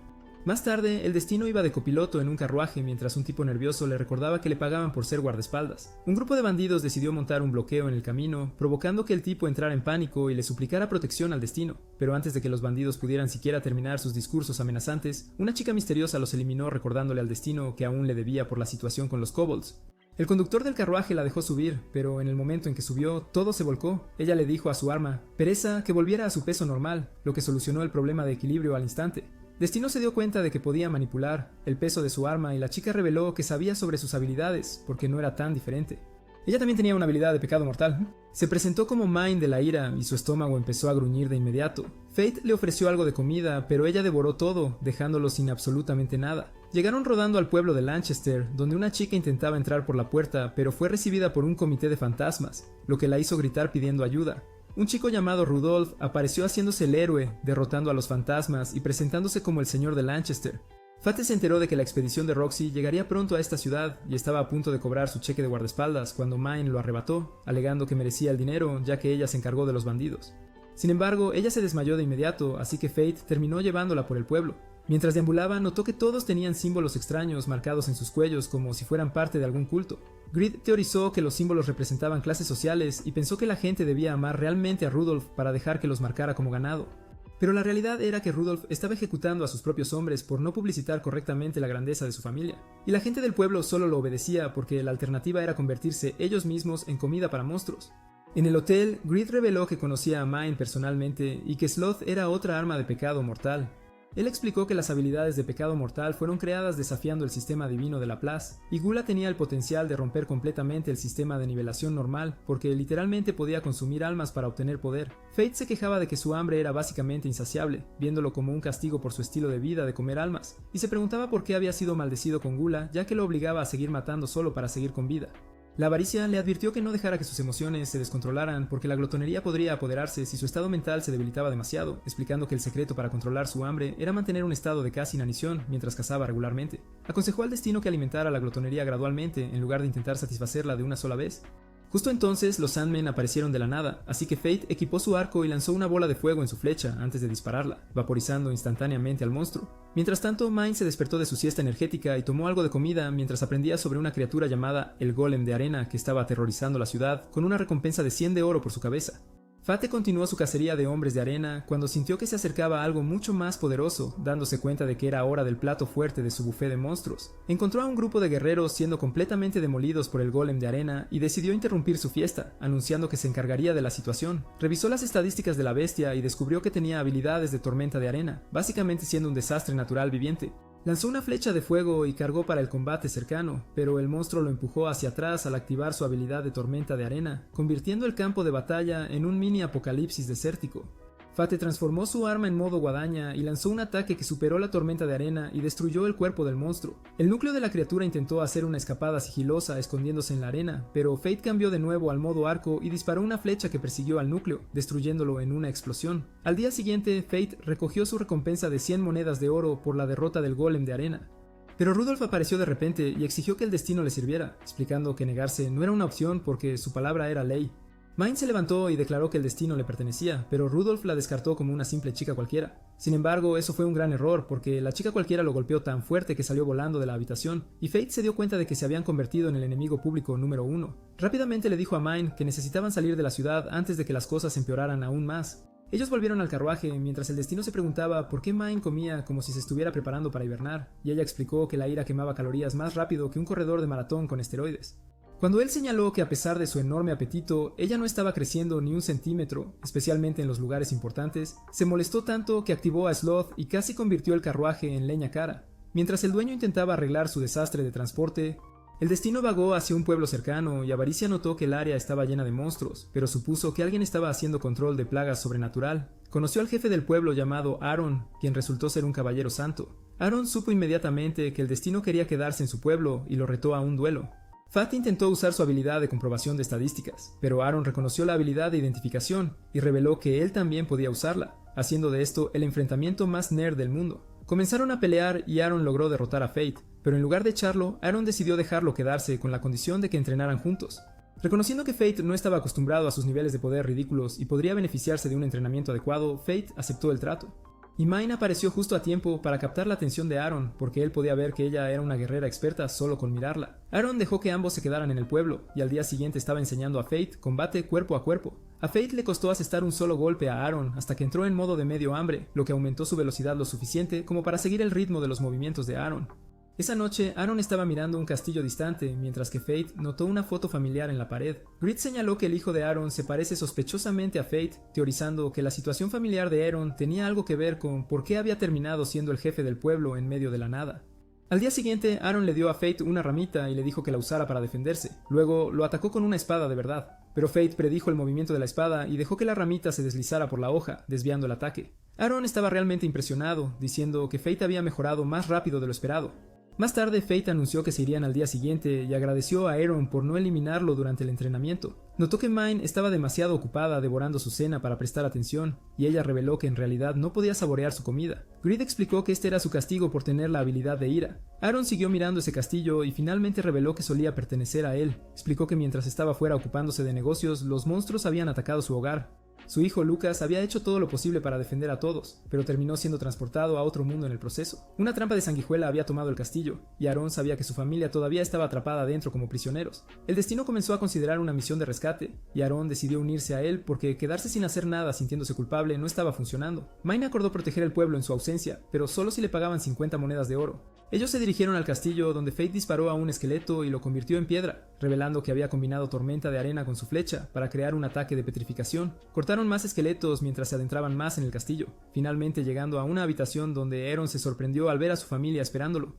A: Más tarde, el Destino iba de copiloto en un carruaje mientras un tipo nervioso le recordaba que le pagaban por ser guardaespaldas. Un grupo de bandidos decidió montar un bloqueo en el camino, provocando que el tipo entrara en pánico y le suplicara protección al Destino. Pero antes de que los bandidos pudieran siquiera terminar sus discursos amenazantes, una chica misteriosa los eliminó recordándole al Destino que aún le debía por la situación con los kobolds. El conductor del carruaje la dejó subir, pero en el momento en que subió, todo se volcó. Ella le dijo a su arma, Pereza, que volviera a su peso normal, lo que solucionó el problema de equilibrio al instante. Destino se dio cuenta de que podía manipular el peso de su arma y la chica reveló que sabía sobre sus habilidades, porque no era tan diferente. Ella también tenía una habilidad de pecado mortal. Se presentó como Mine de la ira y su estómago empezó a gruñir de inmediato. Fate le ofreció algo de comida, pero ella devoró todo, dejándolo sin absolutamente nada. Llegaron rodando al pueblo de Lanchester, donde una chica intentaba entrar por la puerta, pero fue recibida por un comité de fantasmas, lo que la hizo gritar pidiendo ayuda. Un chico llamado Rudolph apareció haciéndose el héroe, derrotando a los fantasmas y presentándose como el señor de Lanchester. Fate se enteró de que la expedición de Roxy llegaría pronto a esta ciudad y estaba a punto de cobrar su cheque de guardaespaldas cuando Mine lo arrebató, alegando que merecía el dinero ya que ella se encargó de los bandidos. Sin embargo, ella se desmayó de inmediato, así que Fate terminó llevándola por el pueblo. Mientras deambulaba, notó que todos tenían símbolos extraños marcados en sus cuellos como si fueran parte de algún culto. Grid teorizó que los símbolos representaban clases sociales y pensó que la gente debía amar realmente a Rudolph para dejar que los marcara como ganado. Pero la realidad era que Rudolph estaba ejecutando a sus propios hombres por no publicitar correctamente la grandeza de su familia, y la gente del pueblo solo lo obedecía porque la alternativa era convertirse ellos mismos en comida para monstruos. En el hotel, Grid reveló que conocía a Mine personalmente y que Sloth era otra arma de pecado mortal. Él explicó que las habilidades de pecado mortal fueron creadas desafiando el sistema divino de Laplace, y Gula tenía el potencial de romper completamente el sistema de nivelación normal, porque literalmente podía consumir almas para obtener poder. Fate se quejaba de que su hambre era básicamente insaciable, viéndolo como un castigo por su estilo de vida de comer almas, y se preguntaba por qué había sido maldecido con Gula, ya que lo obligaba a seguir matando solo para seguir con vida. La avaricia le advirtió que no dejara que sus emociones se descontrolaran porque la glotonería podría apoderarse si su estado mental se debilitaba demasiado, explicando que el secreto para controlar su hambre era mantener un estado de casi inanición mientras cazaba regularmente. Aconsejó al Destino que alimentara la glotonería gradualmente en lugar de intentar satisfacerla de una sola vez. Justo entonces los Sandmen aparecieron de la nada, así que Fate equipó su arco y lanzó una bola de fuego en su flecha antes de dispararla, vaporizando instantáneamente al monstruo. Mientras tanto, Mine se despertó de su siesta energética y tomó algo de comida mientras aprendía sobre una criatura llamada el Golem de Arena que estaba aterrorizando la ciudad con una recompensa de 100 de oro por su cabeza. Fate continuó su cacería de hombres de arena cuando sintió que se acercaba a algo mucho más poderoso, dándose cuenta de que era hora del plato fuerte de su buffet de monstruos. Encontró a un grupo de guerreros siendo completamente demolidos por el golem de arena y decidió interrumpir su fiesta, anunciando que se encargaría de la situación. Revisó las estadísticas de la bestia y descubrió que tenía habilidades de tormenta de arena, básicamente siendo un desastre natural viviente. Lanzó una flecha de fuego y cargó para el combate cercano, pero el monstruo lo empujó hacia atrás al activar su habilidad de tormenta de arena, convirtiendo el campo de batalla en un mini apocalipsis desértico. Fate transformó su arma en modo guadaña y lanzó un ataque que superó la tormenta de arena y destruyó el cuerpo del monstruo. El núcleo de la criatura intentó hacer una escapada sigilosa escondiéndose en la arena, pero Fate cambió de nuevo al modo arco y disparó una flecha que persiguió al núcleo, destruyéndolo en una explosión. Al día siguiente, Fate recogió su recompensa de 100 monedas de oro por la derrota del golem de arena. Pero Rudolph apareció de repente y exigió que el destino le sirviera, explicando que negarse no era una opción porque su palabra era ley. Mine se levantó y declaró que el destino le pertenecía, pero Rudolph la descartó como una simple chica cualquiera. Sin embargo, eso fue un gran error, porque la chica cualquiera lo golpeó tan fuerte que salió volando de la habitación, y Fate se dio cuenta de que se habían convertido en el enemigo público número 1. Rápidamente le dijo a Mine que necesitaban salir de la ciudad antes de que las cosas empeoraran aún más. Ellos volvieron al carruaje mientras el destino se preguntaba por qué Mine comía como si se estuviera preparando para hibernar, y ella explicó que la ira quemaba calorías más rápido que un corredor de maratón con esteroides. Cuando él señaló que a pesar de su enorme apetito, ella no estaba creciendo ni un centímetro, especialmente en los lugares importantes, se molestó tanto que activó a Sloth y casi convirtió el carruaje en leña cara. Mientras el dueño intentaba arreglar su desastre de transporte, el destino vagó hacia un pueblo cercano y Avaricia notó que el área estaba llena de monstruos, pero supuso que alguien estaba haciendo control de plagas sobrenatural. Conoció al jefe del pueblo llamado Aaron, quien resultó ser un caballero santo. Aaron supo inmediatamente que el destino quería quedarse en su pueblo y lo retó a un duelo. Fat intentó usar su habilidad de comprobación de estadísticas, pero Aaron reconoció la habilidad de identificación y reveló que él también podía usarla, haciendo de esto el enfrentamiento más nerd del mundo. Comenzaron a pelear y Aaron logró derrotar a Fate, pero en lugar de echarlo, Aaron decidió dejarlo quedarse con la condición de que entrenaran juntos. Reconociendo que Fate no estaba acostumbrado a sus niveles de poder ridículos y podría beneficiarse de un entrenamiento adecuado, Fate aceptó el trato. Y Mine apareció justo a tiempo para captar la atención de Aaron, porque él podía ver que ella era una guerrera experta solo con mirarla. Aaron dejó que ambos se quedaran en el pueblo, y al día siguiente estaba enseñando a Fate combate cuerpo a cuerpo. A Fate le costó asestar un solo golpe a Aaron hasta que entró en modo de medio hambre, lo que aumentó su velocidad lo suficiente como para seguir el ritmo de los movimientos de Aaron. Esa noche, Aaron estaba mirando un castillo distante, mientras que Fate notó una foto familiar en la pared. Grit señaló que el hijo de Aaron se parece sospechosamente a Fate, teorizando que la situación familiar de Aaron tenía algo que ver con por qué había terminado siendo el jefe del pueblo en medio de la nada. Al día siguiente, Aaron le dio a Fate una ramita y le dijo que la usara para defenderse. Luego, lo atacó con una espada de verdad. Pero Fate predijo el movimiento de la espada y dejó que la ramita se deslizara por la hoja, desviando el ataque. Aaron estaba realmente impresionado, diciendo que Fate había mejorado más rápido de lo esperado. Más tarde, Fate anunció que se irían al día siguiente y agradeció a Aaron por no eliminarlo durante el entrenamiento. Notó que Mine estaba demasiado ocupada devorando su cena para prestar atención, y ella reveló que en realidad no podía saborear su comida. Grid explicó que este era su castigo por tener la habilidad de ira. Aaron siguió mirando ese castillo y finalmente reveló que solía pertenecer a él. Explicó que mientras estaba fuera ocupándose de negocios, los monstruos habían atacado su hogar. Su hijo Lucas había hecho todo lo posible para defender a todos, pero terminó siendo transportado a otro mundo en el proceso. Una trampa de sanguijuela había tomado el castillo, y Aaron sabía que su familia todavía estaba atrapada adentro como prisioneros. El destino comenzó a considerar una misión de rescate, y Aaron decidió unirse a él porque quedarse sin hacer nada sintiéndose culpable no estaba funcionando. Mine acordó proteger el pueblo en su ausencia, pero solo si le pagaban 50 monedas de oro. Ellos se dirigieron al castillo donde Fate disparó a un esqueleto y lo convirtió en piedra, revelando que había combinado tormenta de arena con su flecha para crear un ataque de petrificación. Cortaron más esqueletos mientras se adentraban más en el castillo, finalmente llegando a una habitación donde Aaron se sorprendió al ver a su familia esperándolo.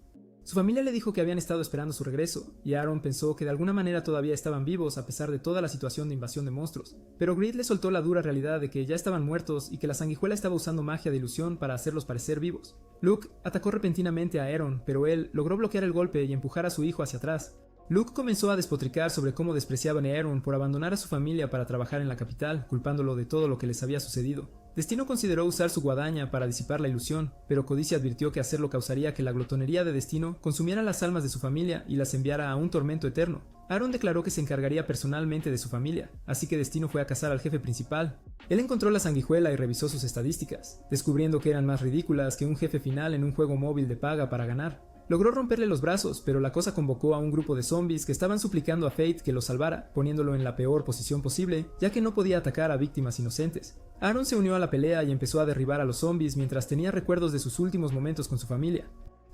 A: Su familia le dijo que habían estado esperando su regreso, y Aaron pensó que de alguna manera todavía estaban vivos a pesar de toda la situación de invasión de monstruos. Pero Grid le soltó la dura realidad de que ya estaban muertos y que la sanguijuela estaba usando magia de ilusión para hacerlos parecer vivos. Luke atacó repentinamente a Aaron, pero él logró bloquear el golpe y empujar a su hijo hacia atrás. Luke comenzó a despotricar sobre cómo despreciaban a Aaron por abandonar a su familia para trabajar en la capital, culpándolo de todo lo que les había sucedido. Destino consideró usar su guadaña para disipar la ilusión, pero Codicia advirtió que hacerlo causaría que la glotonería de Destino consumiera las almas de su familia y las enviara a un tormento eterno. Aaron declaró que se encargaría personalmente de su familia, así que Destino fue a cazar al jefe principal. Él encontró la sanguijuela y revisó sus estadísticas, descubriendo que eran más ridículas que un jefe final en un juego móvil de paga para ganar. Logró romperle los brazos, pero la cosa convocó a un grupo de zombies que estaban suplicando a Fate que lo salvara, poniéndolo en la peor posición posible, ya que no podía atacar a víctimas inocentes. Aaron se unió a la pelea y empezó a derribar a los zombies mientras tenía recuerdos de sus últimos momentos con su familia.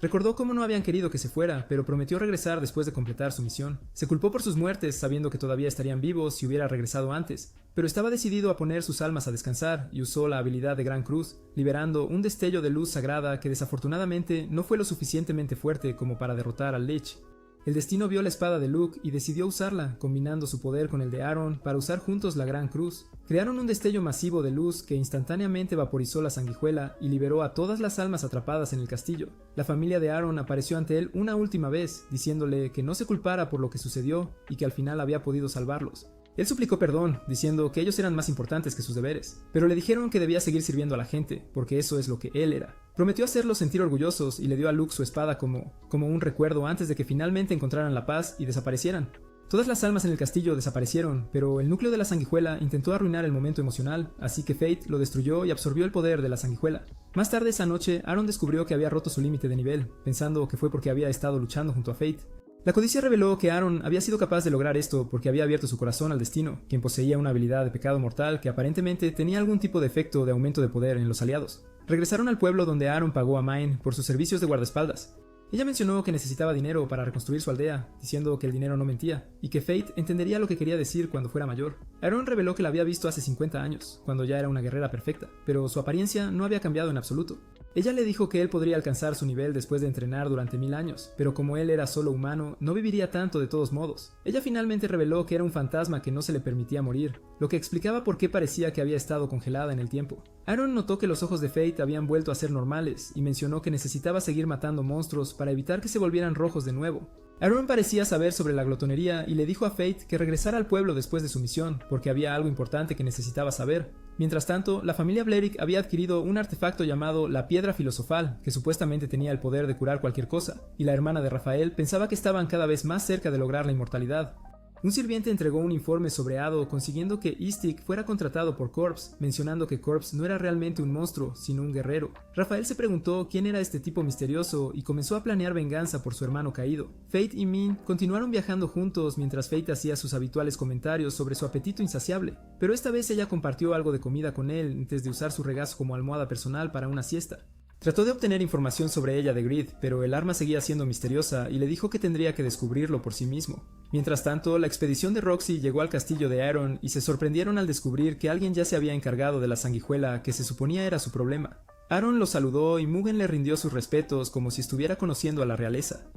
A: Recordó cómo no habían querido que se fuera, pero prometió regresar después de completar su misión. Se culpó por sus muertes, sabiendo que todavía estarían vivos si hubiera regresado antes, pero estaba decidido a poner sus almas a descansar y usó la habilidad de Gran Cruz, liberando un destello de luz sagrada que desafortunadamente no fue lo suficientemente fuerte como para derrotar al Lich. El destino vio la espada de Luke y decidió usarla, combinando su poder con el de Aaron para usar juntos la Gran Cruz. Crearon un destello masivo de luz que instantáneamente vaporizó la sanguijuela y liberó a todas las almas atrapadas en el castillo. La familia de Aaron apareció ante él una última vez, diciéndole que no se culpara por lo que sucedió y que al final había podido salvarlos. Él suplicó perdón, diciendo que ellos eran más importantes que sus deberes, pero le dijeron que debía seguir sirviendo a la gente, porque eso es lo que él era. Prometió hacerlos sentir orgullosos y le dio a Luke su espada como un recuerdo antes de que finalmente encontraran la paz y desaparecieran. Todas las almas en el castillo desaparecieron, pero el núcleo de la sanguijuela intentó arruinar el momento emocional, así que Fate lo destruyó y absorbió el poder de la sanguijuela. Más tarde esa noche, Aaron descubrió que había roto su límite de nivel, pensando que fue porque había estado luchando junto a Fate. La codicia reveló que Aaron había sido capaz de lograr esto porque había abierto su corazón al destino, quien poseía una habilidad de pecado mortal que aparentemente tenía algún tipo de efecto de aumento de poder en los aliados. Regresaron al pueblo donde Aaron pagó a Mine por sus servicios de guardaespaldas. Ella mencionó que necesitaba dinero para reconstruir su aldea, diciendo que el dinero no mentía, y que Fate entendería lo que quería decir cuando fuera mayor. Aaron reveló que la había visto hace 50 años, cuando ya era una guerrera perfecta, pero su apariencia no había cambiado en absoluto. Ella le dijo que él podría alcanzar su nivel después de entrenar durante 1000 años, pero como él era solo humano, no viviría tanto de todos modos. Ella finalmente reveló que era un fantasma que no se le permitía morir, lo que explicaba por qué parecía que había estado congelada en el tiempo. Aaron notó que los ojos de Fate habían vuelto a ser normales y mencionó que necesitaba seguir matando monstruos para evitar que se volvieran rojos de nuevo. Aaron parecía saber sobre la glotonería y le dijo a Fate que regresara al pueblo después de su misión, porque había algo importante que necesitaba saber. Mientras tanto, la familia Blerick había adquirido un artefacto llamado la Piedra Filosofal, que supuestamente tenía el poder de curar cualquier cosa, y la hermana de Rafael pensaba que estaban cada vez más cerca de lograr la inmortalidad. Un sirviente entregó un informe sobre Ado consiguiendo que Istik fuera contratado por Corpse, mencionando que Corpse no era realmente un monstruo, sino un guerrero. Rafael se preguntó quién era este tipo misterioso y comenzó a planear venganza por su hermano caído. Fate y Min continuaron viajando juntos mientras Fate hacía sus habituales comentarios sobre su apetito insaciable, pero esta vez ella compartió algo de comida con él antes de usar su regazo como almohada personal para una siesta. Trató de obtener información sobre ella de Grid, pero el arma seguía siendo misteriosa y le dijo que tendría que descubrirlo por sí mismo. Mientras tanto, la expedición de Roxy llegó al castillo de Aaron y se sorprendieron al descubrir que alguien ya se había encargado de la sanguijuela que se suponía era su problema. Aaron lo saludó y Mugen le rindió sus respetos como si estuviera conociendo a la realeza.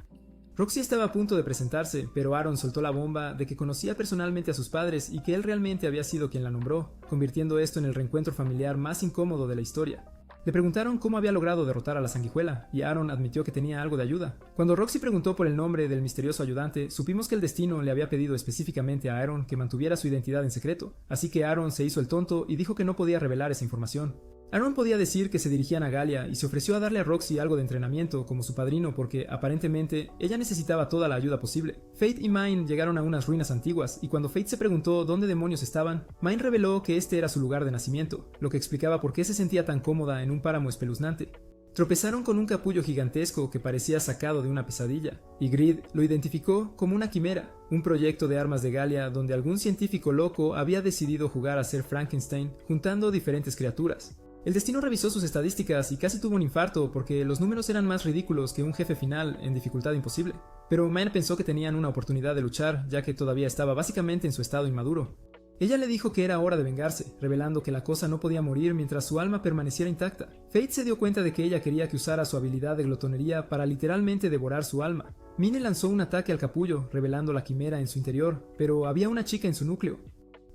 A: Roxy estaba a punto de presentarse, pero Aaron soltó la bomba de que conocía personalmente a sus padres y que él realmente había sido quien la nombró, convirtiendo esto en el reencuentro familiar más incómodo de la historia. Le preguntaron cómo había logrado derrotar a la sanguijuela, y Aaron admitió que tenía algo de ayuda. Cuando Roxy preguntó por el nombre del misterioso ayudante, supimos que el destino le había pedido específicamente a Aaron que mantuviera su identidad en secreto, así que Aaron se hizo el tonto y dijo que no podía revelar esa información. Aaron podía decir que se dirigían a Galia y se ofreció a darle a Roxy algo de entrenamiento como su padrino porque, aparentemente, ella necesitaba toda la ayuda posible. Fate y Mine llegaron a unas ruinas antiguas y cuando Fate se preguntó dónde demonios estaban, Mine reveló que este era su lugar de nacimiento, lo que explicaba por qué se sentía tan cómoda en un páramo espeluznante. Tropezaron con un capullo gigantesco que parecía sacado de una pesadilla, y Grid lo identificó como una quimera, un proyecto de armas de Galia donde algún científico loco había decidido jugar a ser Frankenstein juntando diferentes criaturas. El destino revisó sus estadísticas y casi tuvo un infarto porque los números eran más ridículos que un jefe final en dificultad imposible. Pero Mine pensó que tenían una oportunidad de luchar ya que todavía estaba básicamente en su estado inmaduro. Ella le dijo que era hora de vengarse, revelando que la cosa no podía morir mientras su alma permaneciera intacta. Fate se dio cuenta de que ella quería que usara su habilidad de glotonería para literalmente devorar su alma. Mine lanzó un ataque al capullo, revelando la quimera en su interior, pero había una chica en su núcleo.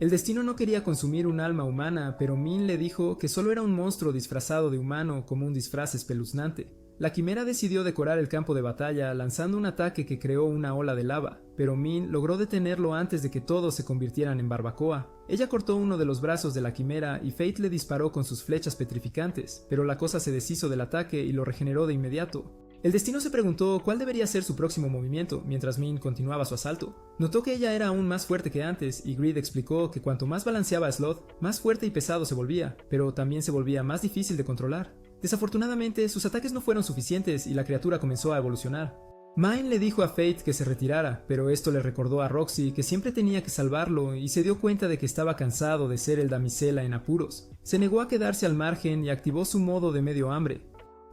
A: El destino no quería consumir un alma humana, pero Min le dijo que solo era un monstruo disfrazado de humano como un disfraz espeluznante. La quimera decidió decorar el campo de batalla lanzando un ataque que creó una ola de lava, pero Min logró detenerlo antes de que todos se convirtieran en barbacoa. Ella cortó uno de los brazos de la quimera y Fate le disparó con sus flechas petrificantes, pero la cosa se deshizo del ataque y lo regeneró de inmediato. El destino se preguntó cuál debería ser su próximo movimiento mientras Min continuaba su asalto. Notó que ella era aún más fuerte que antes y Grid explicó que cuanto más balanceaba a Sloth, más fuerte y pesado se volvía, pero también se volvía más difícil de controlar. Desafortunadamente, sus ataques no fueron suficientes y la criatura comenzó a evolucionar. Mine le dijo a Fate que se retirara, pero esto le recordó a Roxy que siempre tenía que salvarlo y se dio cuenta de que estaba cansado de ser el damisela en apuros. Se negó a quedarse al margen y activó su modo de medio hambre.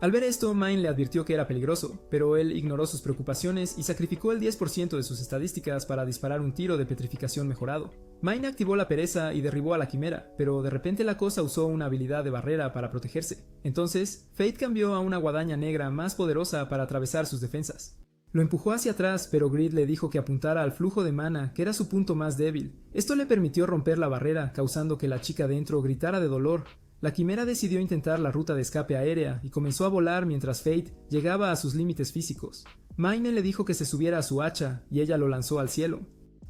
A: Al ver esto, Mine le advirtió que era peligroso, pero él ignoró sus preocupaciones y sacrificó el 10% de sus estadísticas para disparar un tiro de petrificación mejorado. Mine activó la pereza y derribó a la quimera, pero de repente la cosa usó una habilidad de barrera para protegerse. Entonces, Fate cambió a una guadaña negra más poderosa para atravesar sus defensas. Lo empujó hacia atrás, pero Grid le dijo que apuntara al flujo de mana, que era su punto más débil. Esto le permitió romper la barrera, causando que la chica dentro gritara de dolor. La quimera decidió intentar la ruta de escape aérea y comenzó a volar mientras Fate llegaba a sus límites físicos. Mine le dijo que se subiera a su hacha y ella lo lanzó al cielo.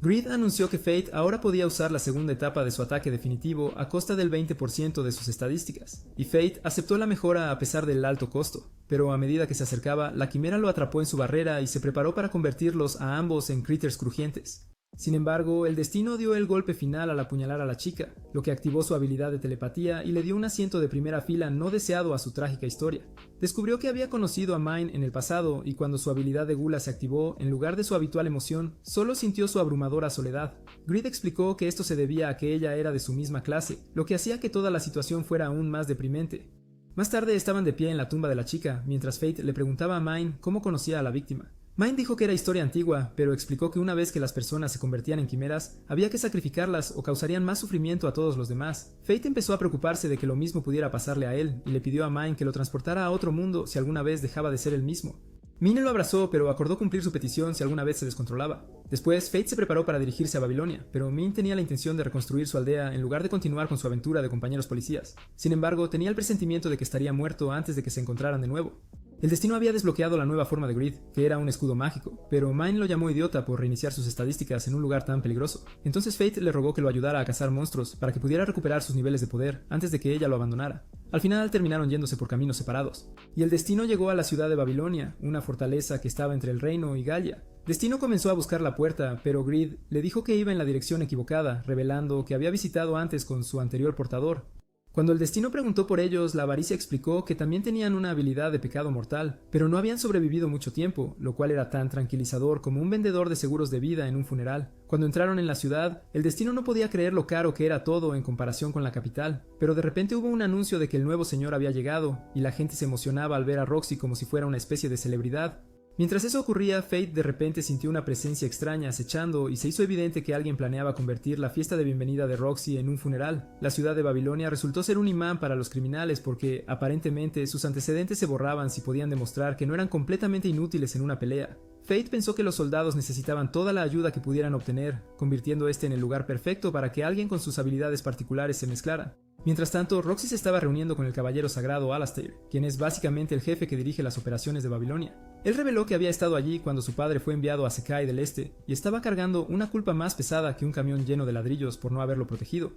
A: Grid anunció que Fate ahora podía usar la segunda etapa de su ataque definitivo a costa del 20% de sus estadísticas, y Fate aceptó la mejora a pesar del alto costo, pero a medida que se acercaba, la quimera lo atrapó en su barrera y se preparó para convertirlos a ambos en critters crujientes. Sin embargo, el destino dio el golpe final al apuñalar a la chica, lo que activó su habilidad de telepatía y le dio un asiento de primera fila no deseado a su trágica historia. Descubrió que había conocido a Mine en el pasado y cuando su habilidad de gula se activó, en lugar de su habitual emoción, solo sintió su abrumadora soledad. Greed explicó que esto se debía a que ella era de su misma clase, lo que hacía que toda la situación fuera aún más deprimente. Más tarde estaban de pie en la tumba de la chica, mientras Fate le preguntaba a Mine cómo conocía a la víctima. Mine dijo que era historia antigua, pero explicó que una vez que las personas se convertían en quimeras, había que sacrificarlas o causarían más sufrimiento a todos los demás. Fate empezó a preocuparse de que lo mismo pudiera pasarle a él, y le pidió a Mine que lo transportara a otro mundo si alguna vez dejaba de ser el mismo. Mine lo abrazó, pero acordó cumplir su petición si alguna vez se descontrolaba. Después, Fate se preparó para dirigirse a Babilonia, pero Mine tenía la intención de reconstruir su aldea en lugar de continuar con su aventura de compañeros policías. Sin embargo, tenía el presentimiento de que estaría muerto antes de que se encontraran de nuevo. El destino había desbloqueado la nueva forma de Greed, que era un escudo mágico, pero Mine lo llamó idiota por reiniciar sus estadísticas en un lugar tan peligroso. Entonces Fate le rogó que lo ayudara a cazar monstruos para que pudiera recuperar sus niveles de poder antes de que ella lo abandonara. Al final terminaron yéndose por caminos separados, y el destino llegó a la ciudad de Babilonia, una fortaleza que estaba entre el reino y Galia. Destino comenzó a buscar la puerta, pero Greed le dijo que iba en la dirección equivocada, revelando que había visitado antes con su anterior portador. Cuando el destino preguntó por ellos, la avaricia explicó que también tenían una habilidad de pecado mortal, pero no habían sobrevivido mucho tiempo, lo cual era tan tranquilizador como un vendedor de seguros de vida en un funeral. Cuando entraron en la ciudad, el destino no podía creer lo caro que era todo en comparación con la capital, pero de repente hubo un anuncio de que el nuevo señor había llegado, y la gente se emocionaba al ver a Roxy como si fuera una especie de celebridad. Mientras eso ocurría, Fate de repente sintió una presencia extraña acechando y se hizo evidente que alguien planeaba convertir la fiesta de bienvenida de Roxy en un funeral. La ciudad de Babilonia resultó ser un imán para los criminales porque, aparentemente, sus antecedentes se borraban si podían demostrar que no eran completamente inútiles en una pelea. Fate pensó que los soldados necesitaban toda la ayuda que pudieran obtener, convirtiendo este en el lugar perfecto para que alguien con sus habilidades particulares se mezclara. Mientras tanto, Roxy se estaba reuniendo con el caballero sagrado Alastair, quien es básicamente el jefe que dirige las operaciones de Babilonia. Él reveló que había estado allí cuando su padre fue enviado a Sekai del Este y estaba cargando una culpa más pesada que un camión lleno de ladrillos por no haberlo protegido.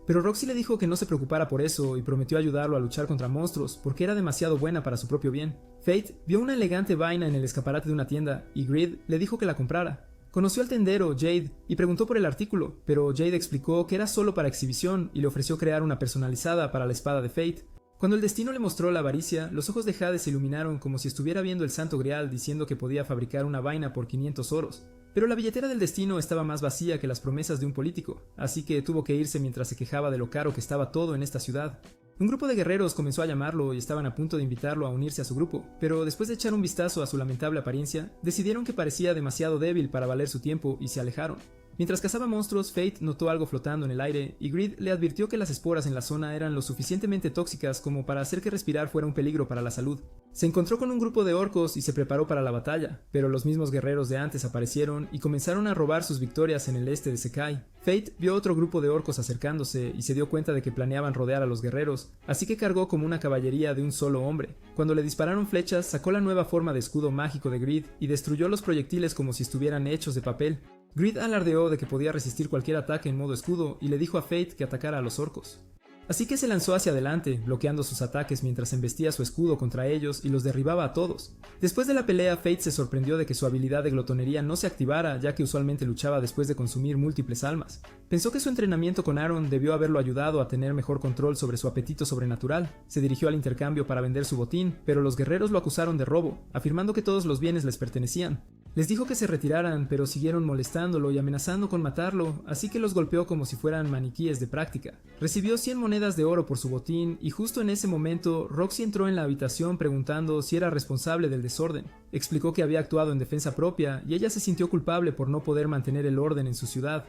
A: Pero Roxy le dijo que no se preocupara por eso y prometió ayudarlo a luchar contra monstruos porque era demasiado buena para su propio bien. Fate vio una elegante vaina en el escaparate de una tienda y Greed le dijo que la comprara. Conoció al tendero, Jade, y preguntó por el artículo, pero Jade explicó que era solo para exhibición y le ofreció crear una personalizada para la espada de Fate. Cuando el destino le mostró la avaricia, los ojos de Jade se iluminaron como si estuviera viendo el santo grial diciendo que podía fabricar una vaina por 500 oros. Pero la billetera del destino estaba más vacía que las promesas de un político, así que tuvo que irse mientras se quejaba de lo caro que estaba todo en esta ciudad. Un grupo de guerreros comenzó a llamarlo y estaban a punto de invitarlo a unirse a su grupo, pero después de echar un vistazo a su lamentable apariencia, decidieron que parecía demasiado débil para valer su tiempo y se alejaron. Mientras cazaba monstruos, Fate notó algo flotando en el aire y Greed le advirtió que las esporas en la zona eran lo suficientemente tóxicas como para hacer que respirar fuera un peligro para la salud. Se encontró con un grupo de orcos y se preparó para la batalla, pero los mismos guerreros de antes aparecieron y comenzaron a robar sus victorias en el este de Sekai. Fate vio otro grupo de orcos acercándose y se dio cuenta de que planeaban rodear a los guerreros, así que cargó como una caballería de un solo hombre. Cuando le dispararon flechas, sacó la nueva forma de escudo mágico de Greed y destruyó los proyectiles como si estuvieran hechos de papel. Greed alardeó de que podía resistir cualquier ataque en modo escudo y le dijo a Fate que atacara a los orcos. Así que se lanzó hacia adelante, bloqueando sus ataques mientras embestía su escudo contra ellos y los derribaba a todos. Después de la pelea, Fate se sorprendió de que su habilidad de glotonería no se activara, ya que usualmente luchaba después de consumir múltiples almas. Pensó que su entrenamiento con Aaron debió haberlo ayudado a tener mejor control sobre su apetito sobrenatural. Se dirigió al intercambio para vender su botín, pero los guerreros lo acusaron de robo, afirmando que todos los bienes les pertenecían. Les dijo que se retiraran, pero siguieron molestándolo y amenazando con matarlo, así que los golpeó como si fueran maniquíes de práctica. Recibió 100 monedas de oro por su botín y justo en ese momento Roxy entró en la habitación preguntando si era responsable del desorden. Explicó que había actuado en defensa propia y ella se sintió culpable por no poder mantener el orden en su ciudad.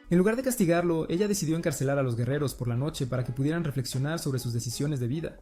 A: En lugar de castigarlo, ella decidió encarcelar a los guerreros por la noche para que pudieran reflexionar sobre sus decisiones de vida.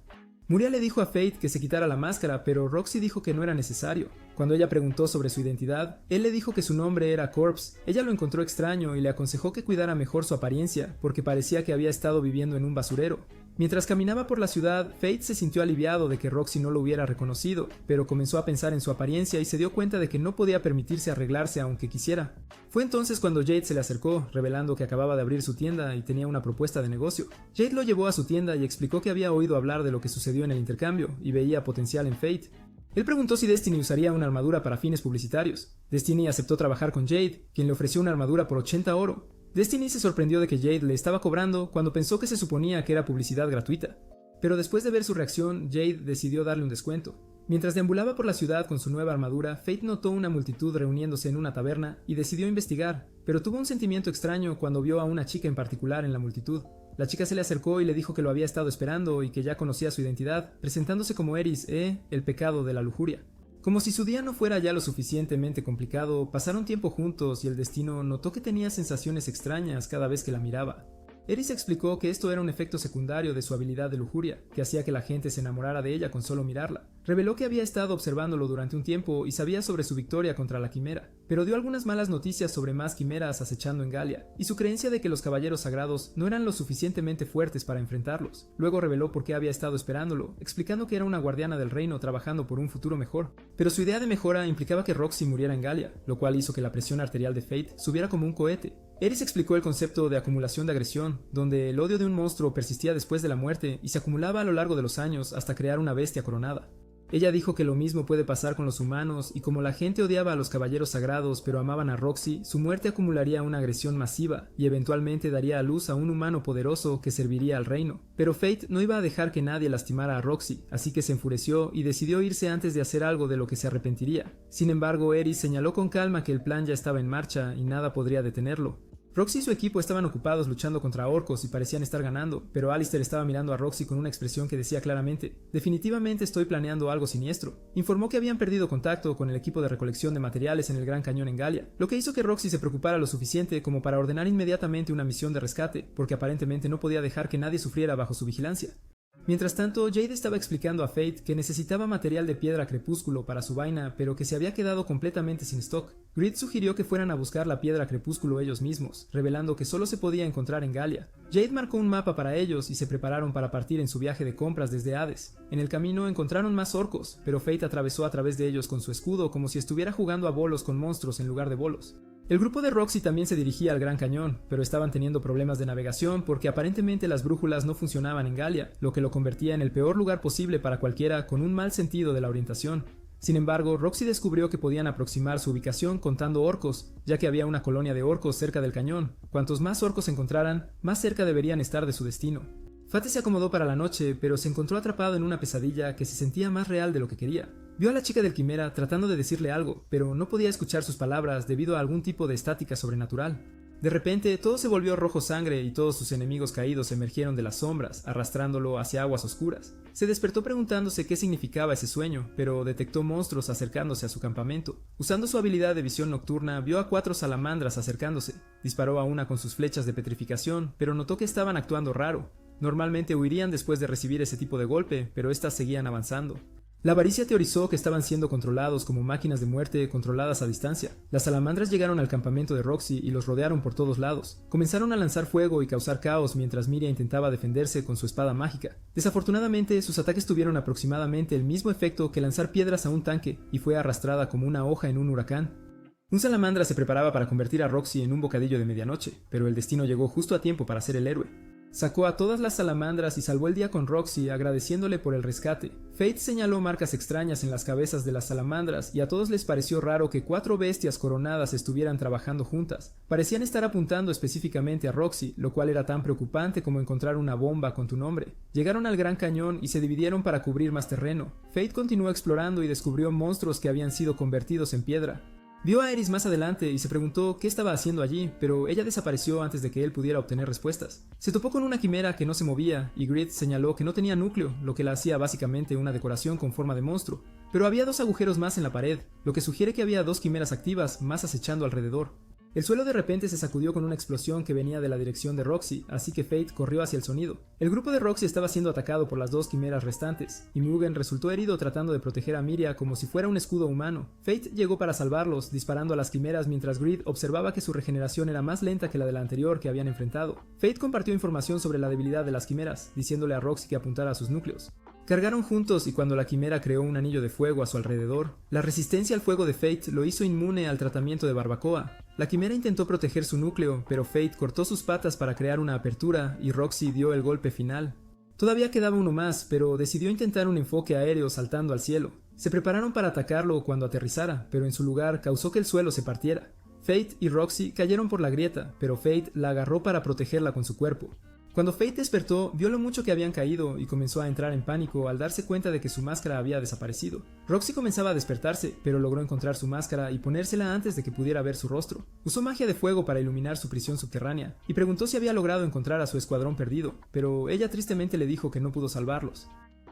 A: Muria le dijo a Fate que se quitara la máscara, pero Roxy dijo que no era necesario. Cuando ella preguntó sobre su identidad, él le dijo que su nombre era Corpse. Ella lo encontró extraño y le aconsejó que cuidara mejor su apariencia, porque parecía que había estado viviendo en un basurero. Mientras caminaba por la ciudad, Fate se sintió aliviado de que Roxy no lo hubiera reconocido, pero comenzó a pensar en su apariencia y se dio cuenta de que no podía permitirse arreglarse aunque quisiera. Fue entonces cuando Jade se le acercó, revelando que acababa de abrir su tienda y tenía una propuesta de negocio. Jade lo llevó a su tienda y explicó que había oído hablar de lo que sucedió en el intercambio y veía potencial en Fate. Él preguntó si Destiny usaría una armadura para fines publicitarios. Destiny aceptó trabajar con Jade, quien le ofreció una armadura por 80 oro. Destiny se sorprendió de que Jade le estaba cobrando cuando pensó que se suponía que era publicidad gratuita. Pero después de ver su reacción, Jade decidió darle un descuento. Mientras deambulaba por la ciudad con su nueva armadura, Fate notó una multitud reuniéndose en una taberna y decidió investigar, pero tuvo un sentimiento extraño cuando vio a una chica en particular en la multitud. La chica se le acercó y le dijo que lo había estado esperando y que ya conocía su identidad, presentándose como Eris, el pecado de la lujuria. Como si su día no fuera ya lo suficientemente complicado, pasaron tiempo juntos y el destino notó que tenía sensaciones extrañas cada vez que la miraba. Eris explicó que esto era un efecto secundario de su habilidad de lujuria, que hacía que la gente se enamorara de ella con solo mirarla. Reveló que había estado observándolo durante un tiempo y sabía sobre su victoria contra la quimera, pero dio algunas malas noticias sobre más quimeras acechando en Galia, y su creencia de que los caballeros sagrados no eran lo suficientemente fuertes para enfrentarlos. Luego reveló por qué había estado esperándolo, explicando que era una guardiana del reino trabajando por un futuro mejor. Pero su idea de mejora implicaba que Roxy muriera en Galia, lo cual hizo que la presión arterial de Fate subiera como un cohete. Eris explicó el concepto de acumulación de agresión, donde el odio de un monstruo persistía después de la muerte y se acumulaba a lo largo de los años hasta crear una bestia coronada. Ella dijo que lo mismo puede pasar con los humanos y como la gente odiaba a los caballeros sagrados pero amaban a Roxy, su muerte acumularía una agresión masiva y eventualmente daría a luz a un humano poderoso que serviría al reino. Pero Fate no iba a dejar que nadie lastimara a Roxy, así que se enfureció y decidió irse antes de hacer algo de lo que se arrepentiría. Sin embargo, Eris señaló con calma que el plan ya estaba en marcha y nada podría detenerlo. Roxy y su equipo estaban ocupados luchando contra orcos y parecían estar ganando, pero Alistair estaba mirando a Roxy con una expresión que decía claramente: definitivamente estoy planeando algo siniestro. Informó que habían perdido contacto con el equipo de recolección de materiales en el Gran Cañón en Galia, lo que hizo que Roxy se preocupara lo suficiente como para ordenar inmediatamente una misión de rescate, porque aparentemente no podía dejar que nadie sufriera bajo su vigilancia. Mientras tanto, Jade estaba explicando a Fate que necesitaba material de piedra crepúsculo para su vaina, pero que se había quedado completamente sin stock. Grid sugirió que fueran a buscar la piedra crepúsculo ellos mismos, revelando que solo se podía encontrar en Galia. Jade marcó un mapa para ellos y se prepararon para partir en su viaje de compras desde Hades. En el camino encontraron más orcos, pero Fate atravesó a través de ellos con su escudo como si estuviera jugando a bolos con monstruos en lugar de bolos. El grupo de Roxy también se dirigía al Gran Cañón, pero estaban teniendo problemas de navegación porque aparentemente las brújulas no funcionaban en Galia, lo que lo convertía en el peor lugar posible para cualquiera con un mal sentido de la orientación. Sin embargo, Roxy descubrió que podían aproximar su ubicación contando orcos, ya que había una colonia de orcos cerca del cañón. Cuantos más orcos encontraran, más cerca deberían estar de su destino. Fate se acomodó para la noche, pero se encontró atrapado en una pesadilla que se sentía más real de lo que quería. Vio a la chica del quimera tratando de decirle algo, pero no podía escuchar sus palabras debido a algún tipo de estática sobrenatural. De repente, todo se volvió rojo sangre y todos sus enemigos caídos emergieron de las sombras, arrastrándolo hacia aguas oscuras. Se despertó preguntándose qué significaba ese sueño, pero detectó monstruos acercándose a su campamento. Usando su habilidad de visión nocturna, vio a 4 salamandras acercándose. Disparó a una con sus flechas de petrificación, pero notó que estaban actuando raro. Normalmente huirían después de recibir ese tipo de golpe, pero estas seguían avanzando. La avaricia teorizó que estaban siendo controlados como máquinas de muerte controladas a distancia. Las salamandras llegaron al campamento de Roxy y los rodearon por todos lados. Comenzaron a lanzar fuego y causar caos mientras Miria intentaba defenderse con su espada mágica. Desafortunadamente, sus ataques tuvieron aproximadamente el mismo efecto que lanzar piedras a un tanque y fue arrastrada como una hoja en un huracán. Un salamandra se preparaba para convertir a Roxy en un bocadillo de medianoche, pero el destino llegó justo a tiempo para ser el héroe. Sacó a todas las salamandras y salvó el día con Roxy, agradeciéndole por el rescate. Fate señaló marcas extrañas en las cabezas de las salamandras y a todos les pareció raro que 4 bestias coronadas estuvieran trabajando juntas. Parecían estar apuntando específicamente a Roxy, lo cual era tan preocupante como encontrar una bomba con tu nombre. Llegaron al Gran Cañón y se dividieron para cubrir más terreno. Fate continuó explorando y descubrió monstruos que habían sido convertidos en piedra. Vio a Eris más adelante y se preguntó qué estaba haciendo allí, pero ella desapareció antes de que él pudiera obtener respuestas. Se topó con una quimera que no se movía y Grid señaló que no tenía núcleo, lo que la hacía básicamente una decoración con forma de monstruo. Pero había 2 agujeros más en la pared, lo que sugiere que había 2 quimeras activas más acechando alrededor. El suelo de repente se sacudió con una explosión que venía de la dirección de Roxy, así que Fate corrió hacia el sonido. El grupo de Roxy estaba siendo atacado por las 2 quimeras restantes, y Mugen resultó herido tratando de proteger a Miria como si fuera un escudo humano. Fate llegó para salvarlos, disparando a las quimeras mientras Grid observaba que su regeneración era más lenta que la de la anterior que habían enfrentado. Fate compartió información sobre la debilidad de las quimeras, diciéndole a Roxy que apuntara a sus núcleos. Cargaron juntos y cuando la quimera creó un anillo de fuego a su alrededor, la resistencia al fuego de Fate lo hizo inmune al tratamiento de barbacoa. La quimera intentó proteger su núcleo, pero Fate cortó sus patas para crear una apertura y Roxy dio el golpe final. Todavía quedaba uno más, pero decidió intentar un enfoque aéreo saltando al cielo. Se prepararon para atacarlo cuando aterrizara, pero en su lugar causó que el suelo se partiera. Fate y Roxy cayeron por la grieta, pero Fate la agarró para protegerla con su cuerpo. Cuando Fate despertó, vio lo mucho que habían caído y comenzó a entrar en pánico al darse cuenta de que su máscara había desaparecido. Roxy comenzaba a despertarse, pero logró encontrar su máscara y ponérsela antes de que pudiera ver su rostro. Usó magia de fuego para iluminar su prisión subterránea, y preguntó si había logrado encontrar a su escuadrón perdido, pero ella tristemente le dijo que no pudo salvarlos.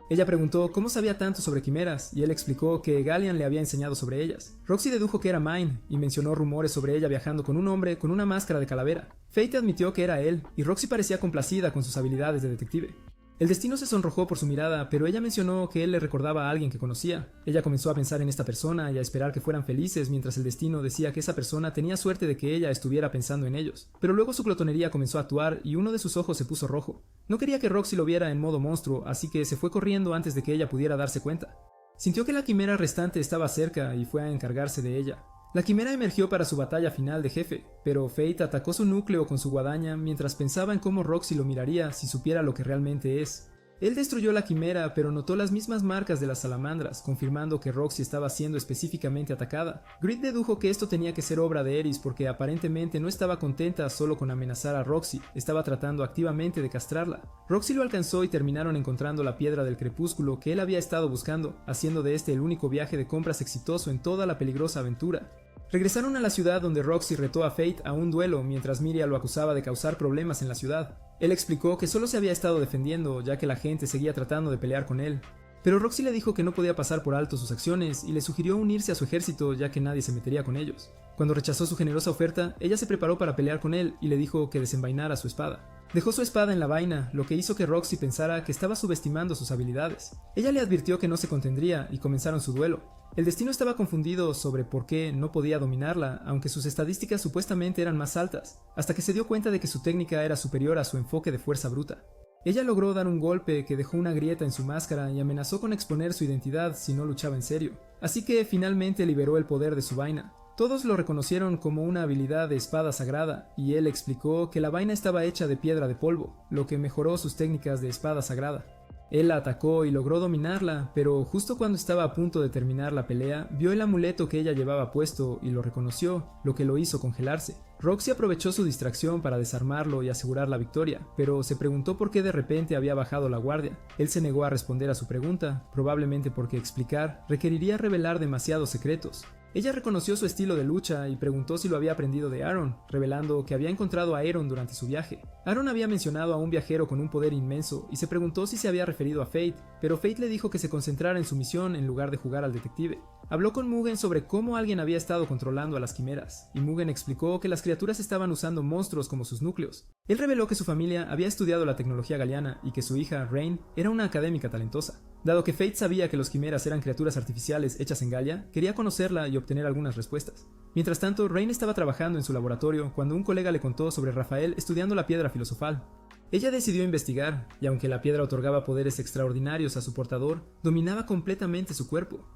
A: Ella preguntó cómo sabía tanto sobre quimeras, y él explicó que Gallian le había enseñado sobre ellas. Roxy dedujo que era Mine, y mencionó rumores sobre ella viajando con un hombre con una máscara de calavera. Fate admitió que era él, y Roxy parecía complacida con sus habilidades de detective. El destino se sonrojó por su mirada, pero ella mencionó que él le recordaba a alguien que conocía. Ella comenzó a pensar en esta persona y a esperar que fueran felices mientras el destino decía que esa persona tenía suerte de que ella estuviera pensando en ellos. Pero luego su glotonería comenzó a actuar y uno de sus ojos se puso rojo. No quería que Roxy lo viera en modo monstruo, así que se fue corriendo antes de que ella pudiera darse cuenta. Sintió que la quimera restante estaba cerca y fue a encargarse de ella. La quimera emergió para su batalla final de jefe, pero Fate atacó su núcleo con su guadaña mientras pensaba en cómo Roxy lo miraría si supiera lo que realmente es. Él destruyó la quimera, pero notó las mismas marcas de las salamandras, confirmando que Roxy estaba siendo específicamente atacada. Grid dedujo que esto tenía que ser obra de Eris porque aparentemente no estaba contenta solo con amenazar a Roxy, estaba tratando activamente de castrarla. Roxy lo alcanzó y terminaron encontrando la piedra del crepúsculo que él había estado buscando, haciendo de este el único viaje de compras exitoso en toda la peligrosa aventura. Regresaron a la ciudad donde Roxy retó a Fate a un duelo mientras Miria lo acusaba de causar problemas en la ciudad. Él explicó que solo se había estado defendiendo ya que la gente seguía tratando de pelear con él. Pero Roxy le dijo que no podía pasar por alto sus acciones y le sugirió unirse a su ejército ya que nadie se metería con ellos. Cuando rechazó su generosa oferta, ella se preparó para pelear con él y le dijo que desenvainara su espada. Dejó su espada en la vaina, lo que hizo que Roxy pensara que estaba subestimando sus habilidades. Ella le advirtió que no se contendría y comenzaron su duelo. El destino estaba confundido sobre por qué no podía dominarla, aunque sus estadísticas supuestamente eran más altas, hasta que se dio cuenta de que su técnica era superior a su enfoque de fuerza bruta. Ella logró dar un golpe que dejó una grieta en su máscara y amenazó con exponer su identidad si no luchaba en serio, así que finalmente liberó el poder de su vaina. Todos lo reconocieron como una habilidad de espada sagrada, y él explicó que la vaina estaba hecha de piedra de polvo, lo que mejoró sus técnicas de espada sagrada. Él la atacó y logró dominarla, pero justo cuando estaba a punto de terminar la pelea, vio el amuleto que ella llevaba puesto y lo reconoció, lo que lo hizo congelarse. Roxy aprovechó su distracción para desarmarlo y asegurar la victoria, pero se preguntó por qué de repente había bajado la guardia. Él se negó a responder a su pregunta, probablemente porque explicar requeriría revelar demasiados secretos. Ella reconoció su estilo de lucha y preguntó si lo había aprendido de Aaron, revelando que había encontrado a Aaron durante su viaje. Aaron había mencionado a un viajero con un poder inmenso y se preguntó si se había referido a Fate, pero Fate le dijo que se concentrara en su misión en lugar de jugar al detective. Habló con Mugen sobre cómo alguien había estado controlando a las quimeras, y Mugen explicó que las criaturas estaban usando monstruos como sus núcleos. Él reveló que su familia había estudiado la tecnología galiana y que su hija, Rain, era una académica talentosa. Dado que Fate sabía que los quimeras eran criaturas artificiales hechas en Galia, quería conocerla y obtener algunas respuestas. Mientras tanto, Rain estaba trabajando en su laboratorio cuando un colega le contó sobre Rafael estudiando la piedra filosofal. Ella decidió investigar, y aunque la piedra otorgaba poderes extraordinarios a su portador, dominaba completamente su cuerpo.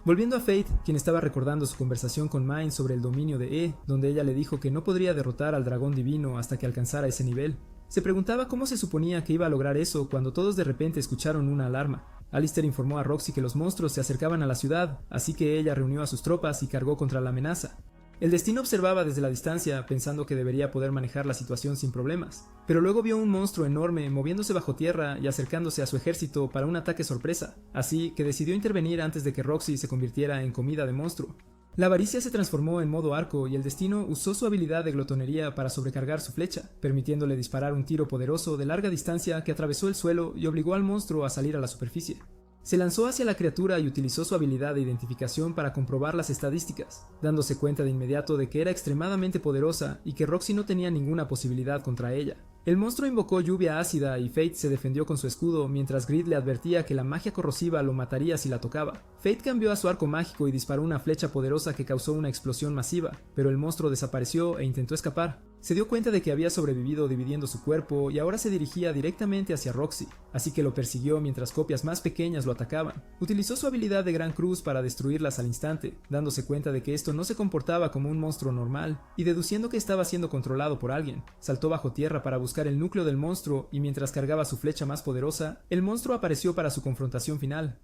A: Volviendo a Fate, quien estaba recordando su conversación con Mine sobre el dominio de E, donde ella le dijo que no podría derrotar al dragón divino hasta que alcanzara ese nivel. Se preguntaba cómo se suponía que iba a lograr eso cuando todos de repente escucharon una alarma. Alistair informó a Roxy que los monstruos se acercaban a la ciudad, así que ella reunió a sus tropas y cargó contra la amenaza. El destino observaba desde la distancia, pensando que debería poder manejar la situación sin problemas, pero luego vio un monstruo enorme moviéndose bajo tierra y acercándose a su ejército para un ataque sorpresa, así que decidió intervenir antes de que Roxy se convirtiera en comida de monstruo. La avaricia se transformó en modo arco y el destino usó su habilidad de glotonería para sobrecargar su flecha, permitiéndole disparar un tiro poderoso de larga distancia que atravesó el suelo y obligó al monstruo a salir a la superficie. Se lanzó hacia la criatura y utilizó su habilidad de identificación para comprobar las estadísticas, dándose cuenta de inmediato de que era extremadamente poderosa y que Roxy no tenía ninguna posibilidad contra ella. El monstruo invocó lluvia ácida y Fate se defendió con su escudo mientras Grid le advertía que la magia corrosiva lo mataría si la tocaba. Fate cambió a su arco mágico y disparó una flecha poderosa que causó una explosión masiva, pero el monstruo desapareció e intentó escapar. Se dio cuenta de que había sobrevivido dividiendo su cuerpo y ahora se dirigía directamente hacia Roxy, así que lo persiguió mientras copias más pequeñas lo atacaban. Utilizó su habilidad de Gran Cruz para destruirlas al instante, dándose cuenta de que esto no se comportaba como un monstruo normal, y deduciendo que estaba siendo controlado por alguien. Saltó bajo tierra para buscar el núcleo del monstruo y mientras cargaba su flecha más poderosa, el monstruo apareció para su confrontación final.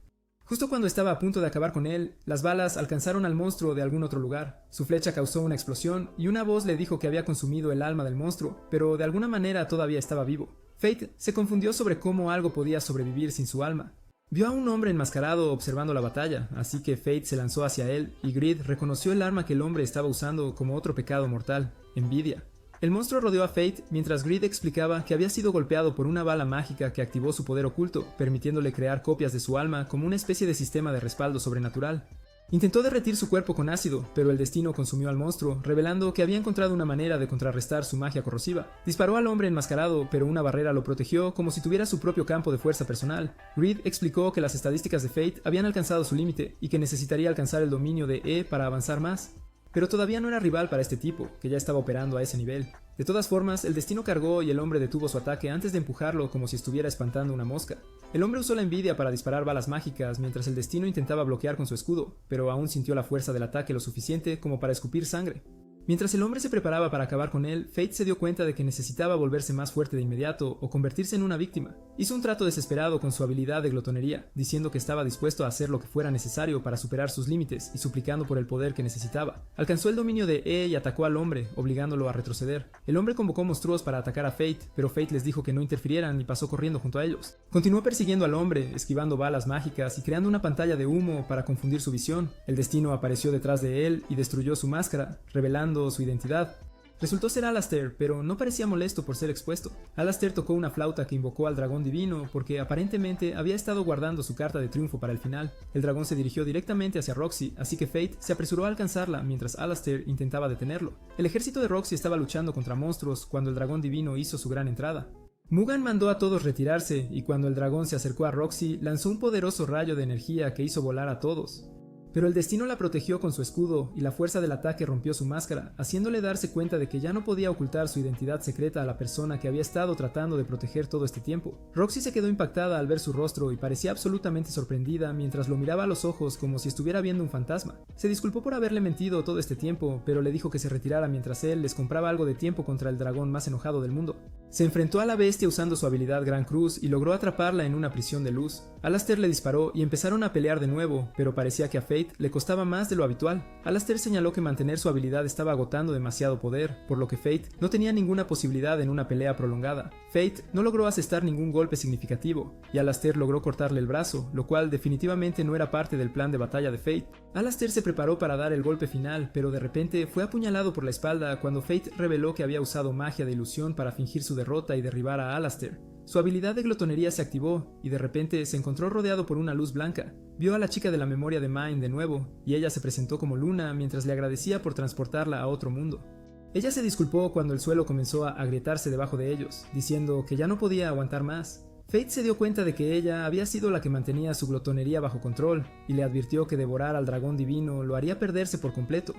A: Justo cuando estaba a punto de acabar con él, las balas alcanzaron al monstruo de algún otro lugar. Su flecha causó una explosión y una voz le dijo que había consumido el alma del monstruo, pero de alguna manera todavía estaba vivo. Fate se confundió sobre cómo algo podía sobrevivir sin su alma. Vio a un hombre enmascarado observando la batalla, así que Fate se lanzó hacia él y Greed reconoció el arma que el hombre estaba usando como otro pecado mortal, envidia. El monstruo rodeó a Fate mientras Greed explicaba que había sido golpeado por una bala mágica que activó su poder oculto, permitiéndole crear copias de su alma como una especie de sistema de respaldo sobrenatural. Intentó derretir su cuerpo con ácido, pero el destino consumió al monstruo, revelando que había encontrado una manera de contrarrestar su magia corrosiva. Disparó al hombre enmascarado, pero una barrera lo protegió como si tuviera su propio campo de fuerza personal. Greed explicó que las estadísticas de Fate habían alcanzado su límite y que necesitaría alcanzar el dominio de E para avanzar más. Pero todavía no era rival para este tipo, que ya estaba operando a ese nivel. De todas formas, el destino cargó y el hombre detuvo su ataque antes de empujarlo como si estuviera espantando una mosca. El hombre usó la envidia para disparar balas mágicas mientras el destino intentaba bloquear con su escudo, pero aún sintió la fuerza del ataque lo suficiente como para escupir sangre. Mientras el hombre se preparaba para acabar con él, Fate se dio cuenta de que necesitaba volverse más fuerte de inmediato o convertirse en una víctima. Hizo un trato desesperado con su habilidad de glotonería, diciendo que estaba dispuesto a hacer lo que fuera necesario para superar sus límites y suplicando por el poder que necesitaba. Alcanzó el dominio de E y atacó al hombre, obligándolo a retroceder. El hombre convocó monstruos para atacar a Fate, pero Fate les dijo que no interfirieran y pasó corriendo junto a ellos. Continuó persiguiendo al hombre, esquivando balas mágicas y creando una pantalla de humo para confundir su visión. El destino apareció detrás de él y destruyó su máscara, revelando su identidad. Resultó ser Alastor, pero no parecía molesto por ser expuesto. Alastor tocó una flauta que invocó al dragón divino porque aparentemente había estado guardando su carta de triunfo para el final. El dragón se dirigió directamente hacia Roxy, así que Fate se apresuró a alcanzarla mientras Alastor intentaba detenerlo. El ejército de Roxy estaba luchando contra monstruos cuando el dragón divino hizo su gran entrada. Mugan mandó a todos retirarse y cuando el dragón se acercó a Roxy lanzó un poderoso rayo de energía que hizo volar a todos. Pero el destino la protegió con su escudo y la fuerza del ataque rompió su máscara, haciéndole darse cuenta de que ya no podía ocultar su identidad secreta a la persona que había estado tratando de proteger todo este tiempo. Roxy se quedó impactada al ver su rostro y parecía absolutamente sorprendida mientras lo miraba a los ojos como si estuviera viendo un fantasma. Se disculpó por haberle mentido todo este tiempo, pero le dijo que se retirara mientras él les compraba algo de tiempo contra el dragón más enojado del mundo. Se enfrentó a la bestia usando su habilidad Gran Cruz y logró atraparla en una prisión de luz. Alastor le disparó y empezaron a pelear de nuevo, pero parecía que a Fate le costaba más de lo habitual. Alastor señaló que mantener su habilidad estaba agotando demasiado poder, por lo que Fate no tenía ninguna posibilidad en una pelea prolongada. Fate no logró asestar ningún golpe significativo, y Alastor logró cortarle el brazo, lo cual definitivamente no era parte del plan de batalla de Fate. Alastor se preparó para dar el golpe final, pero de repente fue apuñalado por la espalda cuando Fate reveló que había usado magia de ilusión para fingir su derrota y derribar a Alastor. Su habilidad de glotonería se activó y de repente se encontró rodeado por una luz blanca. Vio a la chica de la memoria de Mind de nuevo y ella se presentó como Luna mientras le agradecía por transportarla a otro mundo. Ella se disculpó cuando el suelo comenzó a agrietarse debajo de ellos, diciendo que ya no podía aguantar más. Fate se dio cuenta de que ella había sido la que mantenía su glotonería bajo control y le advirtió que devorar al dragón divino lo haría perderse por completo.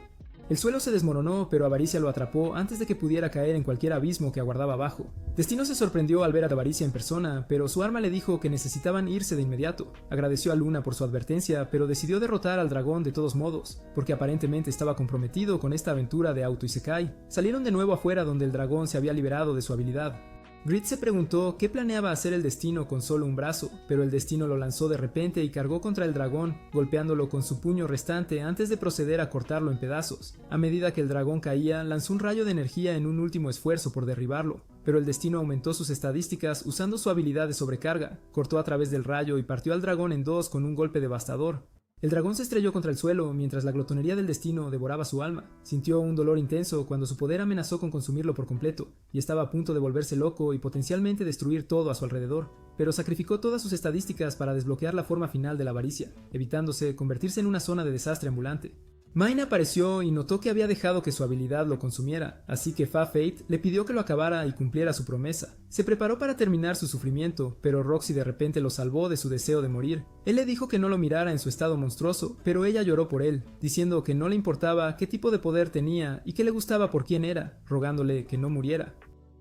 A: El suelo se desmoronó, pero Avaricia lo atrapó antes de que pudiera caer en cualquier abismo que aguardaba abajo. Destino se sorprendió al ver a Avaricia en persona, pero su arma le dijo que necesitaban irse de inmediato. Agradeció a Luna por su advertencia, pero decidió derrotar al dragón de todos modos, porque aparentemente estaba comprometido con esta aventura de auto isekai. Salieron de nuevo afuera donde el dragón se había liberado de su habilidad. Greed se preguntó qué planeaba hacer el destino con solo un brazo, pero el destino lo lanzó de repente y cargó contra el dragón, golpeándolo con su puño restante antes de proceder a cortarlo en pedazos. A medida que el dragón caía, lanzó un rayo de energía en un último esfuerzo por derribarlo, pero el destino aumentó sus estadísticas usando su habilidad de sobrecarga, cortó a través del rayo y partió al dragón en dos con un golpe devastador. El dragón se estrelló contra el suelo mientras la glotonería del destino devoraba su alma. Sintió un dolor intenso cuando su poder amenazó con consumirlo por completo, y estaba a punto de volverse loco y potencialmente destruir todo a su alrededor. Pero sacrificó todas sus estadísticas para desbloquear la forma final de la avaricia, evitándose convertirse en una zona de desastre ambulante. Mine apareció y notó que había dejado que su habilidad lo consumiera, así que Fa Fate le pidió que lo acabara y cumpliera su promesa. Se preparó para terminar su sufrimiento, pero Roxy de repente lo salvó de su deseo de morir. Él le dijo que no lo mirara en su estado monstruoso, pero ella lloró por él, diciendo que no le importaba qué tipo de poder tenía y que le gustaba por quién era, rogándole que no muriera.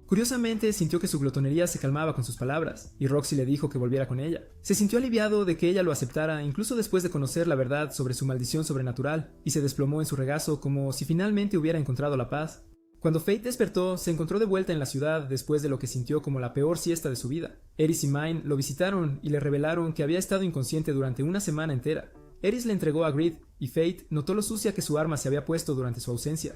A: Curiosamente, sintió que su glotonería se calmaba con sus palabras, y Roxy le dijo que volviera con ella. Se sintió aliviado de que ella lo aceptara incluso después de conocer la verdad sobre su maldición sobrenatural, y se desplomó en su regazo como si finalmente hubiera encontrado la paz. Cuando Fate despertó, se encontró de vuelta en la ciudad después de lo que sintió como la peor siesta de su vida. Eris y Mine lo visitaron y le revelaron que había estado inconsciente durante una semana entera. Eris le entregó a Grid, y Fate notó lo sucia que su arma se había puesto durante su ausencia.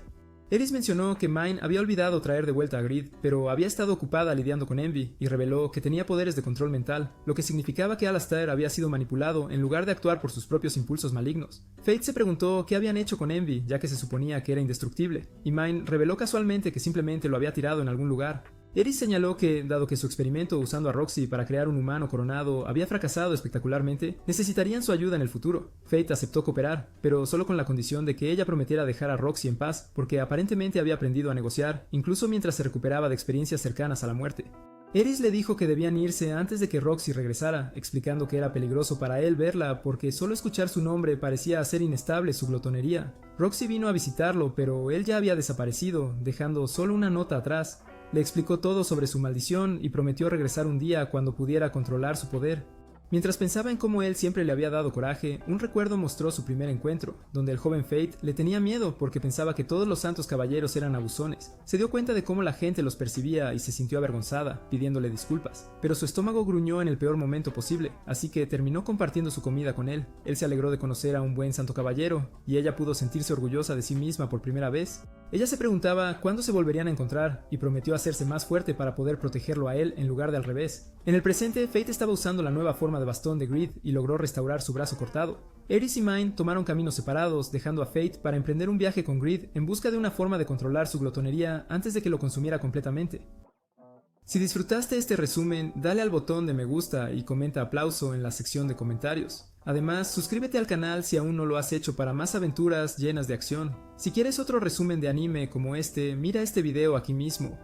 A: Eris mencionó que Mine había olvidado traer de vuelta a Grid, pero había estado ocupada lidiando con Envy, y reveló que tenía poderes de control mental, lo que significaba que Alastor había sido manipulado en lugar de actuar por sus propios impulsos malignos. Fate se preguntó qué habían hecho con Envy, ya que se suponía que era indestructible, y Mine reveló casualmente que simplemente lo había tirado en algún lugar. Eris señaló que, dado que su experimento usando a Roxy para crear un humano coronado había fracasado espectacularmente, necesitarían su ayuda en el futuro. Fate aceptó cooperar, pero solo con la condición de que ella prometiera dejar a Roxy en paz, porque aparentemente había aprendido a negociar, incluso mientras se recuperaba de experiencias cercanas a la muerte. Eris le dijo que debían irse antes de que Roxy regresara, explicando que era peligroso para él verla porque solo escuchar su nombre parecía hacer inestable su glotonería. Roxy vino a visitarlo, pero él ya había desaparecido, dejando solo una nota atrás. Le explicó todo sobre su maldición y prometió regresar un día cuando pudiera controlar su poder. Mientras pensaba en cómo él siempre le había dado coraje, un recuerdo mostró su primer encuentro, donde el joven Fate le tenía miedo porque pensaba que todos los santos caballeros eran abusones. Se dio cuenta de cómo la gente los percibía y se sintió avergonzada, pidiéndole disculpas. Pero su estómago gruñó en el peor momento posible, así que terminó compartiendo su comida con él. Él se alegró de conocer a un buen santo caballero, y ella pudo sentirse orgullosa de sí misma por primera vez. Ella se preguntaba cuándo se volverían a encontrar y prometió hacerse más fuerte para poder protegerlo a él en lugar de al revés. En el presente, Fate estaba usando la nueva forma de bastón de Grid y logró restaurar su brazo cortado. Eris y Mine tomaron caminos separados, dejando a Fate para emprender un viaje con Grid en busca de una forma de controlar su glotonería antes de que lo consumiera completamente. Si disfrutaste este resumen, dale al botón de me gusta y comenta aplauso en la sección de comentarios. Además, suscríbete al canal si aún no lo has hecho para más aventuras llenas de acción. Si quieres otro resumen de anime como este, mira este video aquí mismo.